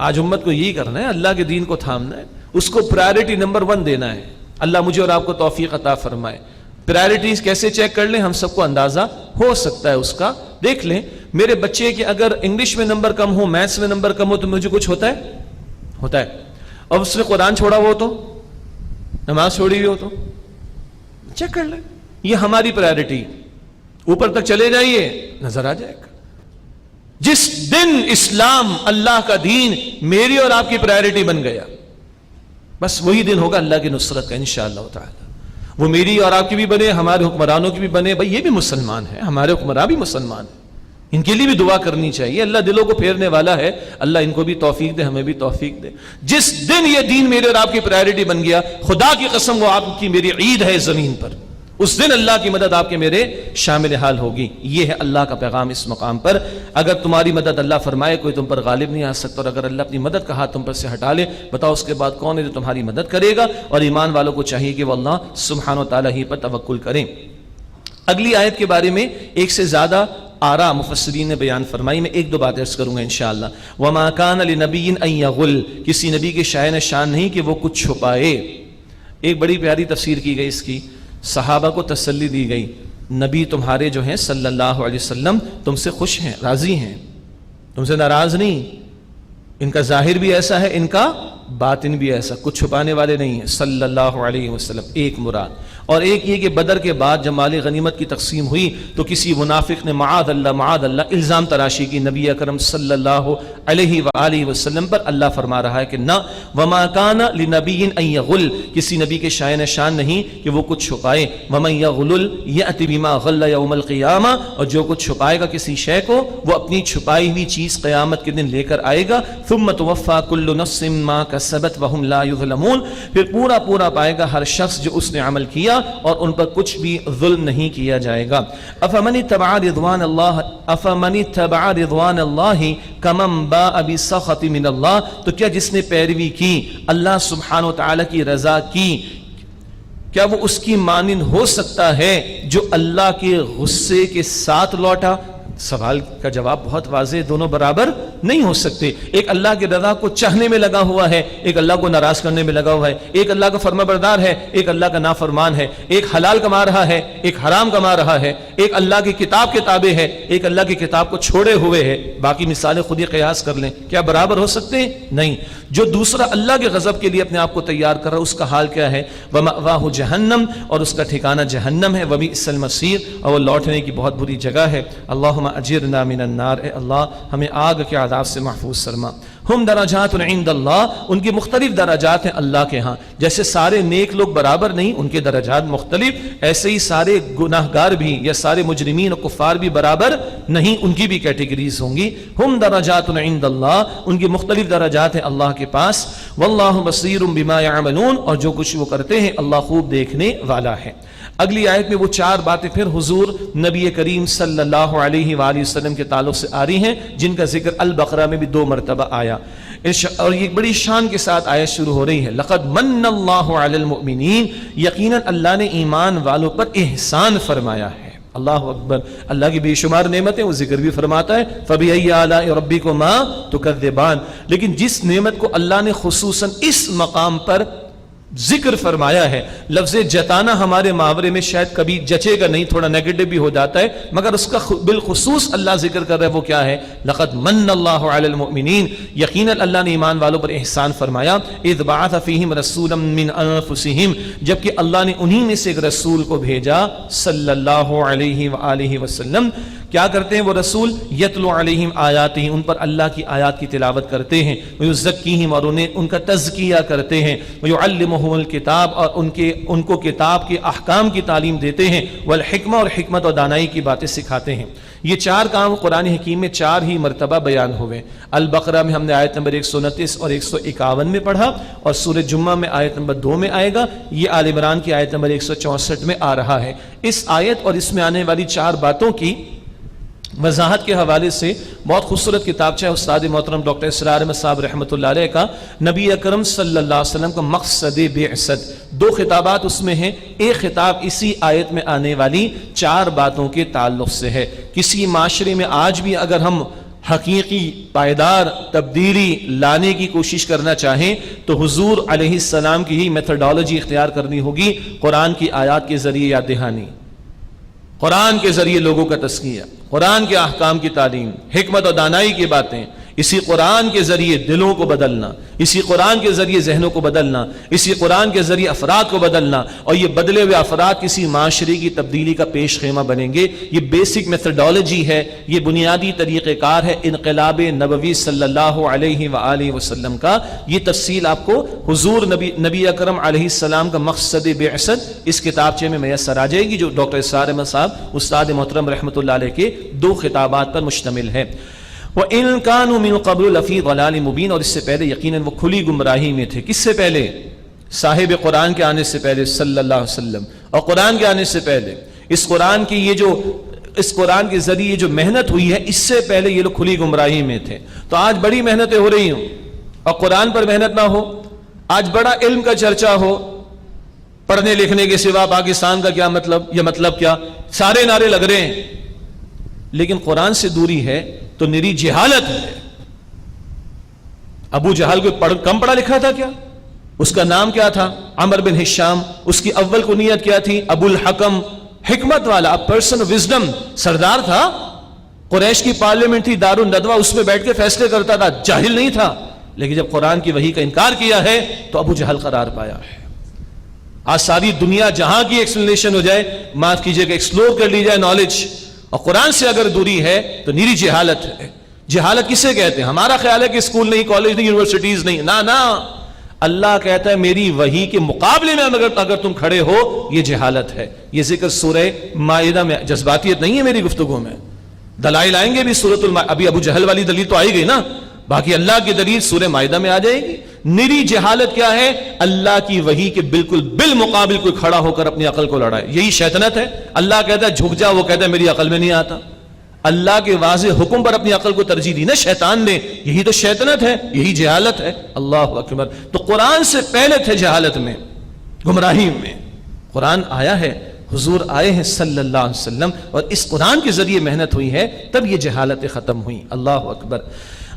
آج امت کو یہی کرنا ہے، اللہ کے دین کو تھامنا ہے، اس کو پرائرٹی نمبر 1 دینا ہے. اللہ مجھے اور آپ کو توفیق عطا فرمائے. پرائرٹیز کیسے چیک کر لیں؟ ہم سب کو اندازہ ہو سکتا ہے اس کا. دیکھ لیں میرے بچے کے اگر انگلش میں نمبر کم ہو، میتھس میں نمبر کم ہو تو مجھے کچھ ہوتا ہے. اور اس نے قرآن چھوڑا ہو تو، نماز چھوڑی ہوئی ہو تو چیک کر لیں. یہ ہماری پرائرٹی. اوپر تک چلے جائیے نظر آ جائے گا. جس دن اسلام اللہ کا دین میری اور آپ کی پرائرٹی بن گیا، بس وہی دن ہوگا اللہ کی نصرت کا انشاءاللہ تعالی. وہ میری اور آپ کی بھی بنے، ہمارے حکمرانوں کی بھی بنے. بھائی یہ بھی مسلمان ہیں، ہمارے حکمران بھی مسلمان ہیں، ان کے لیے بھی دعا کرنی چاہیے. اللہ دلوں کو پھیرنے والا ہے، اللہ ان کو بھی توفیق دے، ہمیں بھی توفیق دے. جس دن یہ دین میرے اور آپ کی پرائرٹی بن گیا، خدا کی قسم وہ آپ کی میری عید ہے زمین پر، اس دن اللہ کی مدد آپ کے میرے شامل حال ہوگی. یہ ہے اللہ کا پیغام اس مقام پر. اگر تمہاری مدد اللہ فرمائے کوئی تم پر غالب نہیں آ سکتا، اور اگر اللہ اپنی مدد کا ہاتھ تم پر سے ہٹا لے، بتاؤ اس کے بعد کون ہے جو تمہاری مدد کرے گا. اور ایمان والوں کو چاہیے کہ وہ اللہ سبحانہ وتعالی ہی پر توکل کریں. اگلی آیت کے بارے میں ایک سے زیادہ آراء مفسرین نے بیان فرمائی. میں ایک دو بات عرض کروں گا انشاءاللہ. وَمَا كَانَ لِنَبِيٍّ أَن يَغُلَّ، کسی نبی کے شأن شان نہیں کہ وہ کچھ چھپائے. ایک بڑی پیاری تفسیر کی گئی اس کی، صحابہ کو تسلی دی گئی. نبی تمہارے جو ہیں صلی اللہ علیہ وسلم تم سے خوش ہیں، راضی ہیں، تم سے ناراض نہیں. ان کا ظاہر بھی ایسا ہے، ان کا باطن بھی ایسا، کچھ چھپانے والے نہیں ہیں صلی اللہ علیہ وسلم. ایک مراد. اور ایک یہ کہ بدر کے بعد جب مال غنیمت کی تقسیم ہوئی تو کسی منافق نے معاذ اللہ الزام تراشی کی نبی اکرم صلی اللہ علیہ وآلہ وسلم پر. اللہ فرما رہا ہے کہ نہ، وما کان لنبی ان یغل، کسی نبی کے شائن شان نہیں کہ وہ کچھ چھپائے. ومن یغلل یأتی بما غل یوم القیامہ، اور جو کچھ چھپائے گا کسی شے کو وہ اپنی چھپائی ہوئی چیز قیامت کے دن لے کر آئے گا. ثم توفی کل نفس ما کسبت وهم لا یظلمون، پھر پورا پائے گا ہر شخص جو اس نے عمل کیا اور ان پر کچھ بھی ظلم نہیں کیا جائے گا. افمن اتبع رضوان اللہ کمن باء بسخط من اللہ، تو کیا جس نے پیروی کی اللہ سبحانہ و تعالی کی رضا کی، کیا وہ اس کی مانند ہو سکتا ہے جو اللہ کے غصے کے ساتھ لوٹا؟ سوال کا جواب بہت واضح، دونوں برابر نہیں ہو سکتے. ایک اللہ کی رضا کو چاہنے میں لگا ہوا ہے، ایک اللہ کو ناراض کرنے میں لگا ہوا ہے. ایک اللہ کا فرما بردار ہے، ایک اللہ کا نافرمان ہے. ایک حلال کما رہا ہے، ایک حرام کما رہا ہے. ایک اللہ کی کتاب کے تابع ہے، ایک اللہ کی کتاب کو چھوڑے ہوئے ہے. باقی مثالیں خود ہی قیاس کر لیں، کیا برابر ہو سکتے ہیں؟ نہیں. جو دوسرا اللہ کے غضب کے لیے اپنے آپ کو تیار کر رہا ہے اس کا حال کیا ہے؟ وَمَأْوَاهُ جہنم، اور اس کا ٹھکانہ جہنم ہے. وَبِئْسَ الْمَصِيرُ، اور وہ لوٹنے کی بہت بری جگہ ہے. اللہم اجرنا من النار، اے اللہ ہمیں آگ کے عذاب سے محفوظ فرما. ہم درجات عند اللہ، ان کی مختلف درجات ہیں اللہ کے ہاں. جیسے سارے نیک لوگ برابر نہیں، ان کے درجات مختلف، ایسے ہی سارے گناہگار بھی یا سارے مجرمین اور کفار بھی برابر نہیں، ان کی بھی کیٹیگریز ہوں گی. ہم درجات عند اللہ، ان کی مختلف درجات ہیں اللہ کے پاس. واللہ بصیر بما یعملون، اور جو کچھ وہ کرتے ہیں اللہ خوب دیکھنے والا ہے. اگلی آیت میں وہ چار باتیں پھر حضور نبی کریم صلی اللہ علیہ وآلہ وسلم کے تعلق سے آ رہی ہیں جن کا ذکر البقرہ میں بھی 2 مرتبہ آیا، اور یہ بڑی شان کے ساتھ آیت شروع ہو رہی ہے. لقد من اللہ علی المؤمنین، یقیناً اللہ نے ایمان والوں پر احسان فرمایا ہے. اللہ اکبر، اللہ کی بے شمار نعمتیں، وہ ذکر بھی فرماتا ہے فَبِأَيِّ آلَاءِ رَبِّكُمَا تُكَذِّبَانِ. لیکن جس نعمت کو اللہ نے خصوصاً اس مقام پر ذکر فرمایا ہے، لفظ جتانا ہمارے محاورے میں شاید کبھی جچے گا نہیں، تھوڑا نیگیٹو بھی ہو جاتا ہے، مگر اس کا بالخصوص اللہ ذکر کر رہا ہے وہ کیا ہے؟ لقد من اللہ علی المؤمنین، یقیناً اللہ نے ایمان والوں پر احسان فرمایا. اذ بعث فیہم رسولا من انفسہم، جبکہ اللہ نے انہی میں سے ایک رسول کو بھیجا صلی اللہ علیہ وآلہ وسلم. کیا کرتے ہیں وہ رسول؟ یتلو علیہم آیاتہ، ان پر اللہ کی آیات کی تلاوت کرتے ہیں. ویزکیہم، اور انہیں ان کا تزکیہ کرتے ہیں. ویعلمہم الکتاب، اور ان کو کتاب کے احکام کی تعلیم دیتے ہیں. والحکمہ، اور حکمت اور دانائی کی باتیں سکھاتے ہیں. یہ 4 کام قرآن حکیم میں 4 ہی مرتبہ بیان ہوئے. البقرہ میں ہم نے آیت نمبر 129 اور 151 میں پڑھا، اور سورہ جمعہ میں آیت نمبر 2 میں آئے گا. یہ آل عمران کی آیت نمبر 164 میں آ رہا ہے. اس آیت اور اس میں آنے والی 4 باتوں کی وضاحت کے حوالے سے بہت خوبصورت کتابچہ ہے استاد محترم ڈاکٹر اسرار احمد صاحب رحمۃ اللہ علیہ کا، نبی اکرم صلی اللہ علیہ وسلم کا مقصد بعثت. 2 خطابات اس میں ہیں. ایک خطاب اسی آیت میں آنے والی 4 باتوں کے تعلق سے ہے. کسی معاشرے میں آج بھی اگر ہم حقیقی پائیدار تبدیلی لانے کی کوشش کرنا چاہیں تو حضور علیہ السلام کی ہی میتھڈالوجی اختیار کرنی ہوگی. قرآن کی آیات کے ذریعے یاد دہانی، قرآن کے ذریعے لوگوں کا تزکیہ، قرآن کے احکام کی تعلیم، حکمت و دانائی کی باتیں، اسی قرآن کے ذریعے دلوں کو بدلنا، اسی قرآن کے ذریعے ذہنوں کو بدلنا، اسی قرآن کے ذریعے افراد کو بدلنا، اور یہ بدلے ہوئے افراد کسی معاشرے کی تبدیلی کا پیش خیمہ بنیں گے. یہ بیسک میتھڈالوجی ہے، یہ بنیادی طریقہ کار ہے انقلاب نبوی صلی اللہ علیہ وآلہ وسلم کا. یہ تفصیل آپ کو حضور نبی اکرم علیہ السلام کا مقصد بعثت اس کتابچے میں میسر آ جائے گی، جو ڈاکٹر اسرار احمد صاحب استاد محترم رحمۃ اللہ علیہ کے 2 خطابات پر مشتمل ہے. وَإِن كَانُوا مِن قَبْلُ لَفِي ضَلَالٍ مُبِينٍ، اور اس سے پہلے یقیناً وہ کھلی گمراہی میں تھے. کس سے پہلے؟ صاحب قرآن کے آنے سے پہلے صلی اللہ علیہ وسلم، اور قرآن کے آنے سے پہلے اس قرآن کے ذریعے جو محنت ہوئی ہے اس سے پہلے یہ لوگ کھلی گمراہی میں تھے. تو آج بڑی محنتیں ہو رہی ہوں اور قرآن پر محنت نہ ہو، آج بڑا علم کا چرچا ہو، پڑھنے لکھنے کے سوا پاکستان کا کیا مطلب، یہ مطلب کیا، سارے نعرے لگ رہے ہیں، لیکن قرآن سے دوری ہے تو نری جہالت ہے. ابو جہل کو کم پڑھا لکھا تھا کیا؟ اس کا نام کیا تھا؟ عمر بن ہشام. اس کی اول کنیت کیا تھی؟ ابو الحکم. حکمت والا, پرسن آف وزڈم, سردار تھا, قریش کی پارلیمنٹ تھی دارالندوا, اس میں بیٹھ کے فیصلے کرتا تھا, جاہل نہیں تھا. لیکن جب قرآن کی وحی کا انکار کیا ہے تو ابو جہل قرار پایا ہے. آج ساری دنیا جہاں کی ایکسپلینیشن ہو جائے, معاف کیجئے کہ ایکسپلور کر لی جائے نالج, اور قرآن سے اگر دوری ہے تو نیری جہالت ہے. جہالت کسے کہتے ہیں؟ ہمارا خیال ہے کہ اسکول نہیں, کالج نہیں, یونیورسٹیز نہیں, نہ اللہ کہتا ہے میری وحی کے مقابلے میں اگر تم کھڑے ہو, یہ جہالت ہے. یہ ذکر سورہ مائدہ میں, جذباتیت نہیں ہے میری گفتگو میں, دلائل آئیں گے بھی سورۃ ابھی ابو جہل والی دلیل تو آئی گئی نا, باقی اللہ کی دلیل سورہ مائدہ میں آ جائے گی. نری جہالت کیا ہے؟ اللہ کی وحی کے بالکل بالمقابل کوئی کھڑا ہو کر اپنی عقل کو لڑائے, یہی شیطنت ہے. اللہ کہتا ہے جھک جا, وہ کہتا ہے میری عقل میں نہیں آتا. اللہ کے واضح حکم پر اپنی عقل کو ترجیح دی نا شیطان نے, یہی تو شیطنت ہے, یہی جہالت ہے. اللہ اکبر. تو قرآن سے پہلے تھے جہالت میں, گمراہی میں. قرآن آیا ہے, حضور آئے ہیں صلی اللہ علیہ وسلم, اور اس قرآن کے ذریعے محنت ہوئی ہے, تب یہ جہالتیں ختم ہوئی. اللہ اکبر.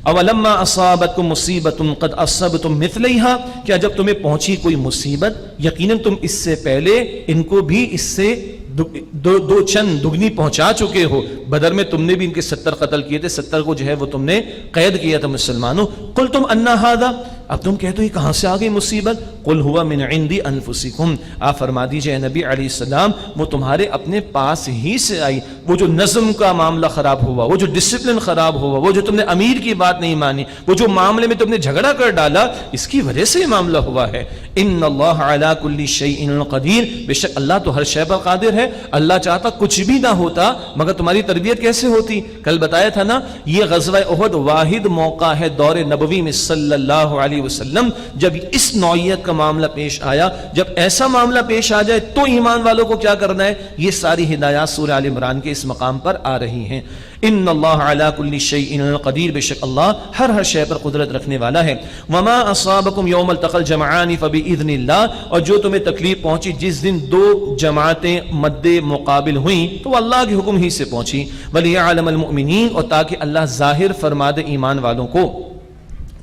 اولما اصابتکم مصیبۃ قد اصبتم مثلیھا, کیا جب تمہیں پہنچی کوئی مصیبت, یقیناً تم اس سے پہلے ان کو بھی اس سے دو چند دگنی پہنچا چکے ہو. بدر میں تم نے بھی ان کے 70 قتل کیے تھے, 70 کو جو ہے وہ تم نے قید کیا تھا مسلمانوں. قلتم ان ھذا, اب تم کہتے ہو یہ کہاں سے آ گئی مصیبت؟ قل ہوا من عند انفسکم, آپ فرما دیجئے نبی علیہ السلام وہ تمہارے اپنے پاس ہی سے آئی. وہ جو نظم کا معاملہ خراب ہوا, وہ جو ڈسپلن خراب ہوا, وہ جو تم نے امیر کی بات نہیں مانی, وہ جو معاملے میں تم نے جھگڑا کر ڈالا, اس کی وجہ سے یہ معاملہ ہوا ہے. ان اللہ علی کل شیء قدیر, بے شک اللہ تو ہر شے پر قادر ہے. اللہ چاہتا کچھ بھی نہ ہوتا, مگر تمہاری تربیت کیسے ہوتی؟ کل بتایا تھا نا, یہ غزوہ احد واحد موقع ہے دور نبوی میں صلی اللہ علیہ وسلم جب اس نوعیت کا معاملہ پیش آیا. جب ایسا معاملہ پیش آ جائے تو ایمان والوں کو کیا کرنا ہے, یہ ساری ہدایات سورہ آل عمران کے اس مقام پر آ رہی ہیں. ان اللہ علی کل شیء قدیر, بے شک اللہ ہر شے پر قدرت رکھنے والا ہے. وما اصابکم یوم التقى الجمعان فباذن اللہ, اور جو تمہیں تکلیف پہنچی جس دن دو جماعتیں مد مقابل ہوئیں تو وہ اللہ کے حکم ہی سے پہنچی. ولیعلم المؤمنین, اور تاکہ اللہ ظاہر فرما دے ایمان والوں کو.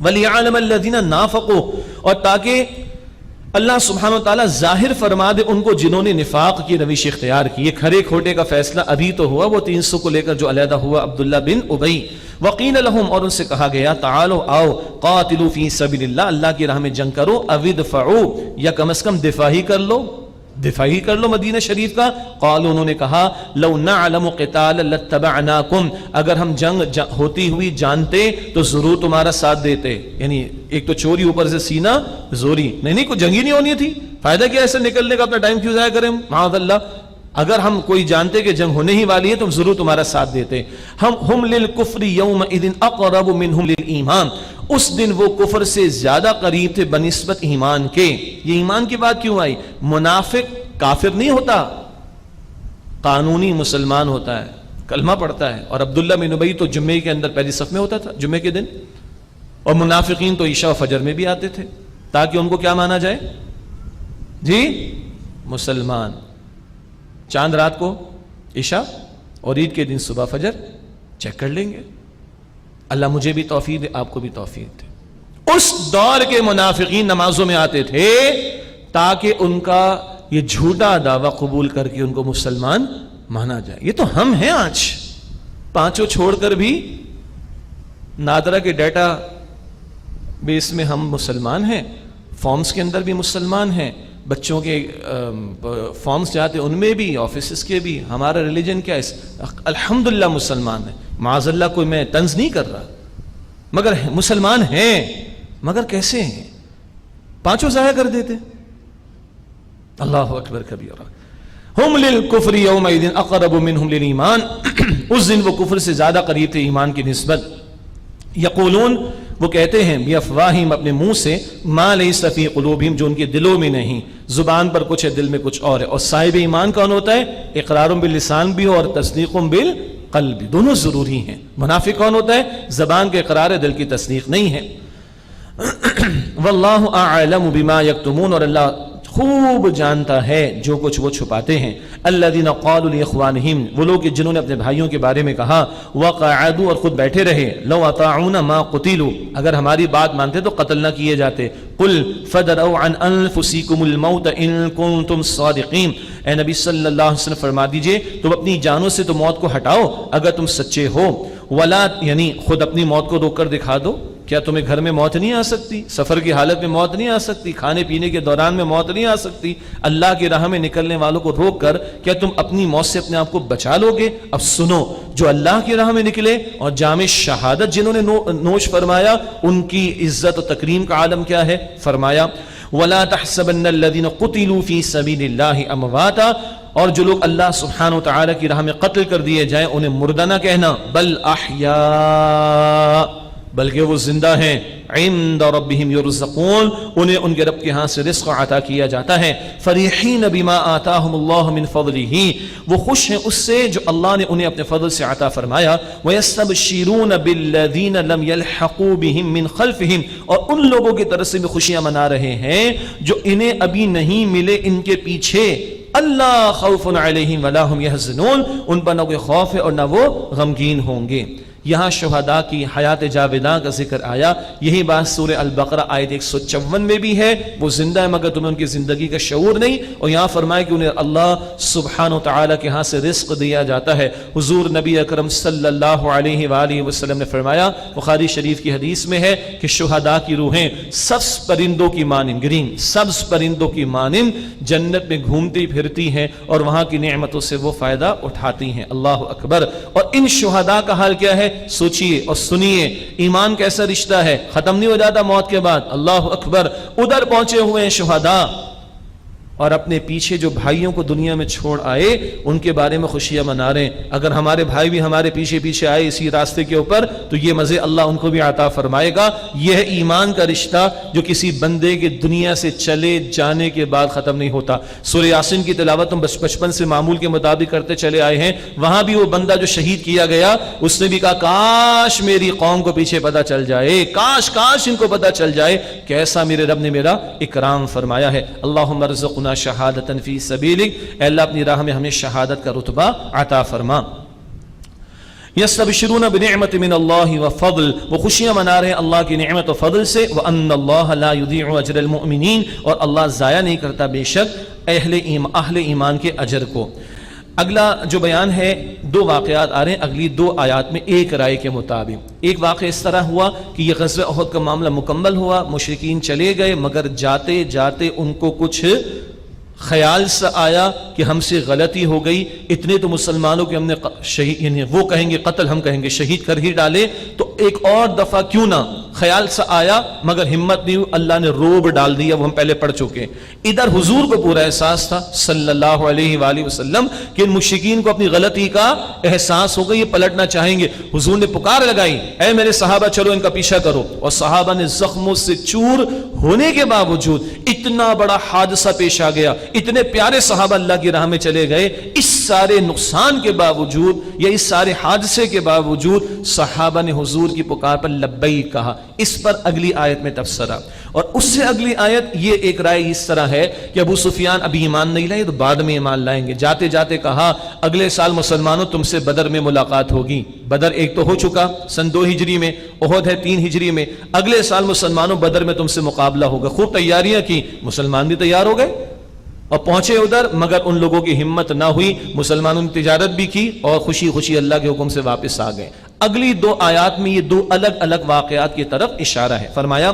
ولیعلم الذین نافقوا, اور تاکہ اللہ سبحانہ وتعالی ظاہر فرما دے ان کو جنہوں نے نفاق کی روش اختیار کی. یہ کھرے کھوٹے کا فیصلہ ابھی تو ہوا, وہ 300 کو لے کر جو علیحدہ ہوا عبداللہ بن ابی. وقیل لہم, اور ان سے کہا گیا تعالوا آؤ, قاتلوا فی سبیل اللہ, اللہ کی راہ میں جنگ کرو, او ادفعوا, یا کم از کم دفاع ہی کر لو, دفاع ہی کر لو مدینہ شریف کا. قالوا, انہوں نے کہا لو نعلم قتالا لاتبعناکم, اگر ہم جنگ ہوتی ہوئی جانتے تو ضرور تمہارا ساتھ دیتے. یعنی ایک تو چوری اوپر سے سینہ زوری, نہیں کوئی جنگ ہی نہیں ہونی تھی, فائدہ کیا ایسے نکلنے کا, اپنا ٹائم کیوں ضائع کریں معاذ اللہ. اگر ہم کوئی جانتے کہ جنگ ہونے ہی والی ہے تو ضرور تمہارا ساتھ دیتے. ہم للکفر یومئذ اقرب منہم للایمان, اس دن وہ کفر سے زیادہ قریب تھے بنسبت ایمان کے. یہ ایمان کی بات کیوں آئی؟ منافق کافر نہیں ہوتا, قانونی مسلمان ہوتا ہے, کلمہ پڑھتا ہے. اور عبداللہ بن ابی تو جمعے کے اندر پہلی صف میں ہوتا تھا جمعے کے دن, اور منافقین تو عشاء و فجر میں بھی آتے تھے تاکہ ان کو کیا مانا جائے جی, مسلمان. چاند رات کو عشاء اور عید کے دن صبح فجر چیک کر لیں گے. اللہ مجھے بھی توفیق دے, آپ کو بھی توفیق دے. اس دور کے منافقین نمازوں میں آتے تھے تاکہ ان کا یہ جھوٹا دعویٰ قبول کر کے ان کو مسلمان مانا جائے. یہ تو ہم ہیں آج, پانچوں چھوڑ کر بھی نادرا کے ڈیٹا بیس میں ہم مسلمان ہیں, فارمز کے اندر بھی مسلمان ہیں, بچوں کے فارمز جاتے ان میں بھی, آفیسز کے بھی. ہمارا ریلیجن کیا ہے؟ الحمدللہ مسلمان ہے, معاذ اللہ کوئی میں طنز نہیں کر رہا, مگر مسلمان ہیں, مگر کیسے ہیں؟ پانچوں ضائع کر دیتے. اللہ اکبر کبیرہ. ہم للکفر یومئذ اقرب منہم للایمان, اس دن وہ کفر سے زیادہ قریب تھے ایمان کی نسبت. یقولون, وہ کہتے ہیں بیافواہہم, اپنے منہ سے, ما لیس فی قلوبہم, جو ان کے دلوں میں نہیں. زبان پر کچھ ہے, دل میں کچھ اور ہے. اور صاحب ایمان کون ہوتا ہے؟ اقرار باللسان بھی ہو اور تصدیق بالقلب بھی, دونوں ضروری ہیں. منافق کون ہوتا ہے؟ زبان کے اقرار ہے, دل کی تصدیق نہیں ہے. واللہ اعلم بما یکتمون, اور اللہ خوب جانتا ہے جو کچھ وہ چھپاتے ہیں. الذین قالوا لاخوانہم، وہ لوگ جنہوں نے اپنے بھائیوں کے بارے میں کہا وقعدوا، اور خود بیٹھے رہے، لو اطاعونا ما قتلوا، اگر ہماری بات مانتے تو قتل نہ کیے جاتے. قل فدروا عن انفسکم الموت ان کنتم صادقین، اے نبی صلی اللہ علیہ وسلم فرما دیجئے تم اپنی جانوں سے تو موت کو ہٹاؤ اگر تم سچے ہو. ولا، یعنی خود اپنی موت کو روک کر دکھا دو. کیا تمہیں گھر میں موت نہیں آ سکتی؟ سفر کی حالت میں موت نہیں آ سکتی؟ کھانے پینے کے دوران میں موت نہیں آ سکتی؟ اللہ کی راہ میں نکلنے والوں کو روک کر کیا تم اپنی موت سے اپنے آپ کو بچا لو گے؟ اب سنو، جو اللہ کی راہ میں نکلے اور جام شہادت جنہوں نے نوش فرمایا، ان کی عزت و تکریم کا عالم کیا ہے؟ فرمایا وَلَا تَحْسَبَنَّ الَّذِينَ قُتِلُوا فِي سَبِيلِ اللَّهِ أَمْوَاتًا، اور جو لوگ اللہ سبحانہ و تعالی کی راہ میں قتل کر دیے جائیں انہیں مردہ نہ کہنا، بل احیاء، بلکہ وہ زندہ ہیں، عند ربہم یرزقون، انہیں ان کے رب کے ہاں سے رزق عطا کیا جاتا ہے. فریحین بما آتاہم اللہ من فضلہ، وہ خوش ہیں اس سے جو اللہ نے انہیں اپنے فضل سے عطا فرمایا. ویستبشرون بالذین لم یلحقوا بہم من خلفہم، اور ان لوگوں کی طرف سے بھی خوشیاں منا رہے ہیں جو انہیں ابھی نہیں ملے ان کے پیچھے. اللہ خوف علیہم ولا ہم یحزنون، ان پر نہ کوئی خوف ہے اور نہ وہ غمگین ہوں گے. یہاں شہداء کی حیات جاوداں کا ذکر آیا. یہی بات سورہ البقرہ آیت 154 میں بھی ہے، وہ زندہ ہے مگر تمہیں ان کی زندگی کا شعور نہیں. اور یہاں فرمایا کہ انہیں اللہ سبحانہ وتعالی کے ہاں سے رزق دیا جاتا ہے. حضور نبی اکرم صلی اللہ علیہ وآلہ وسلم نے فرمایا، بخاری شریف کی حدیث میں ہے کہ شہداء کی روحیں سبز پرندوں کی مانند، گرین سبز پرندوں کی مانند جنت میں گھومتی پھرتی ہیں اور وہاں کی نعمتوں سے وہ فائدہ اٹھاتی ہیں. اللہ اکبر. اور ان شہداء کا حال کیا ہے؟ سوچئے اور سنیے. ایمان کیسا رشتہ ہے، ختم نہیں ہو جاتا موت کے بعد. اللہ اکبر. ادھر پہنچے ہوئے ہیں شہداء اور اپنے پیچھے جو بھائیوں کو دنیا میں چھوڑ آئے ان کے بارے میں خوشیاں منا رہے ہیں. اگر ہمارے بھائی بھی ہمارے پیچھے پیچھے آئے اسی راستے کے اوپر تو یہ مزے اللہ ان کو بھی عطا فرمائے گا. یہ ہے ایمان کا رشتہ جو کسی بندے کے دنیا سے چلے جانے کے بعد ختم نہیں ہوتا. سورہ یاسین کی تلاوت ہم بچپن سے معمول کے مطابق کرتے چلے آئے ہیں. وہاں بھی وہ بندہ جو شہید کیا گیا اس نے بھی کہا کاش میری قوم کو پیچھے پتہ چل جائے، کاش کاش ان کو پتہ چل جائے کیسا میرے رب نے میرا اکرام فرمایا ہے. اللہم ارزقنا شہادتا فی سبیلک، اے اللہ اپنی راہ میں ہمیں شہادت کا رتبہ عطا فرما. یستبشرون بنعمت من اللہ وفضل، وہ خوشیاں منا رہے ہیں اللہ کی نعمت و فضل سے. وان اللہ لا یضیع اجر المؤمنین، اور اللہ ضائع نہیں کرتا بے شک اہل ایمان کے اجر کو. اگلا جو بیان ہے، دو واقعات آ رہے ہیں اگلی دو آیات میں ایک رائے کے مطابق. ایک واقعہ اس طرح ہوا کہ یہ غزوہ احد کا معاملہ مکمل ہوا، مشرکین چلے گئے مگر جاتے جاتے ان کو کچھ خیال سے آیا کہ ہم سے غلطی ہو گئی. اتنے تو مسلمانوں کے ہم نے شہید، یعنی وہ کہیں گے قتل، ہم کہیں گے شہید کر ہی ڈالے، تو ایک اور دفعہ کیوں نہ. خیال سے آیا مگر ہمت نہیں ہوئی، اللہ نے روب ڈال دیا، وہ ہم پہلے پڑھ چکے. ادھر حضور کو پورا احساس تھا صلی اللہ علیہ وآلہ وسلم کہ ان مشرکین کو اپنی غلطی کا احساس ہو گئی، یہ پلٹنا چاہیں گے. حضور نے پکار لگائی، اے میرے صحابہ چلو ان کا پیچھا کرو. اور صحابہ نے زخموں سے چور ہونے کے باوجود اتنا بڑا حادثہ پیش آ گیا، اتنے پیارے صحابہ اللہ کی راہ میں چلے گئے، اس سارے نقصان کے باوجود یا اس سارے حادثے کے باوجود صحابہ نے حضور کی پکار پر لبیک کہا. اس پر اگلی آیت میں تبصرہ. اور اس سے اگلی آیت یہ ایک رائے اس طرح ہے کہ ابو سفیان ابھی ایمان نہیں لائے تو بعد میں ایمان لائیں گے. جاتے جاتے کہا اگلے سال مسلمانوں تم سے بدر میں ملاقات ہوگی. بدر ایک تو ہو چکا سن 2 ہجری میں، احد ہے 3 ہجری میں. اگلے سال مسلمانوں بدر میں تم سے مقابلہ ہوگا. خوب تیاریاں کی، مسلمان بھی تیار ہو گئے اور پہنچے ادھر، مگر ان لوگوں کی ہمت نہ ہوئی. مسلمانوں نے تجارت بھی کی اور خوشی خوشی اللہ کے حکم سے واپس آ گئے. اگلی 2 آیات میں یہ 2 الگ الگ واقعات کی طرف اشارہ ہے. فرمایا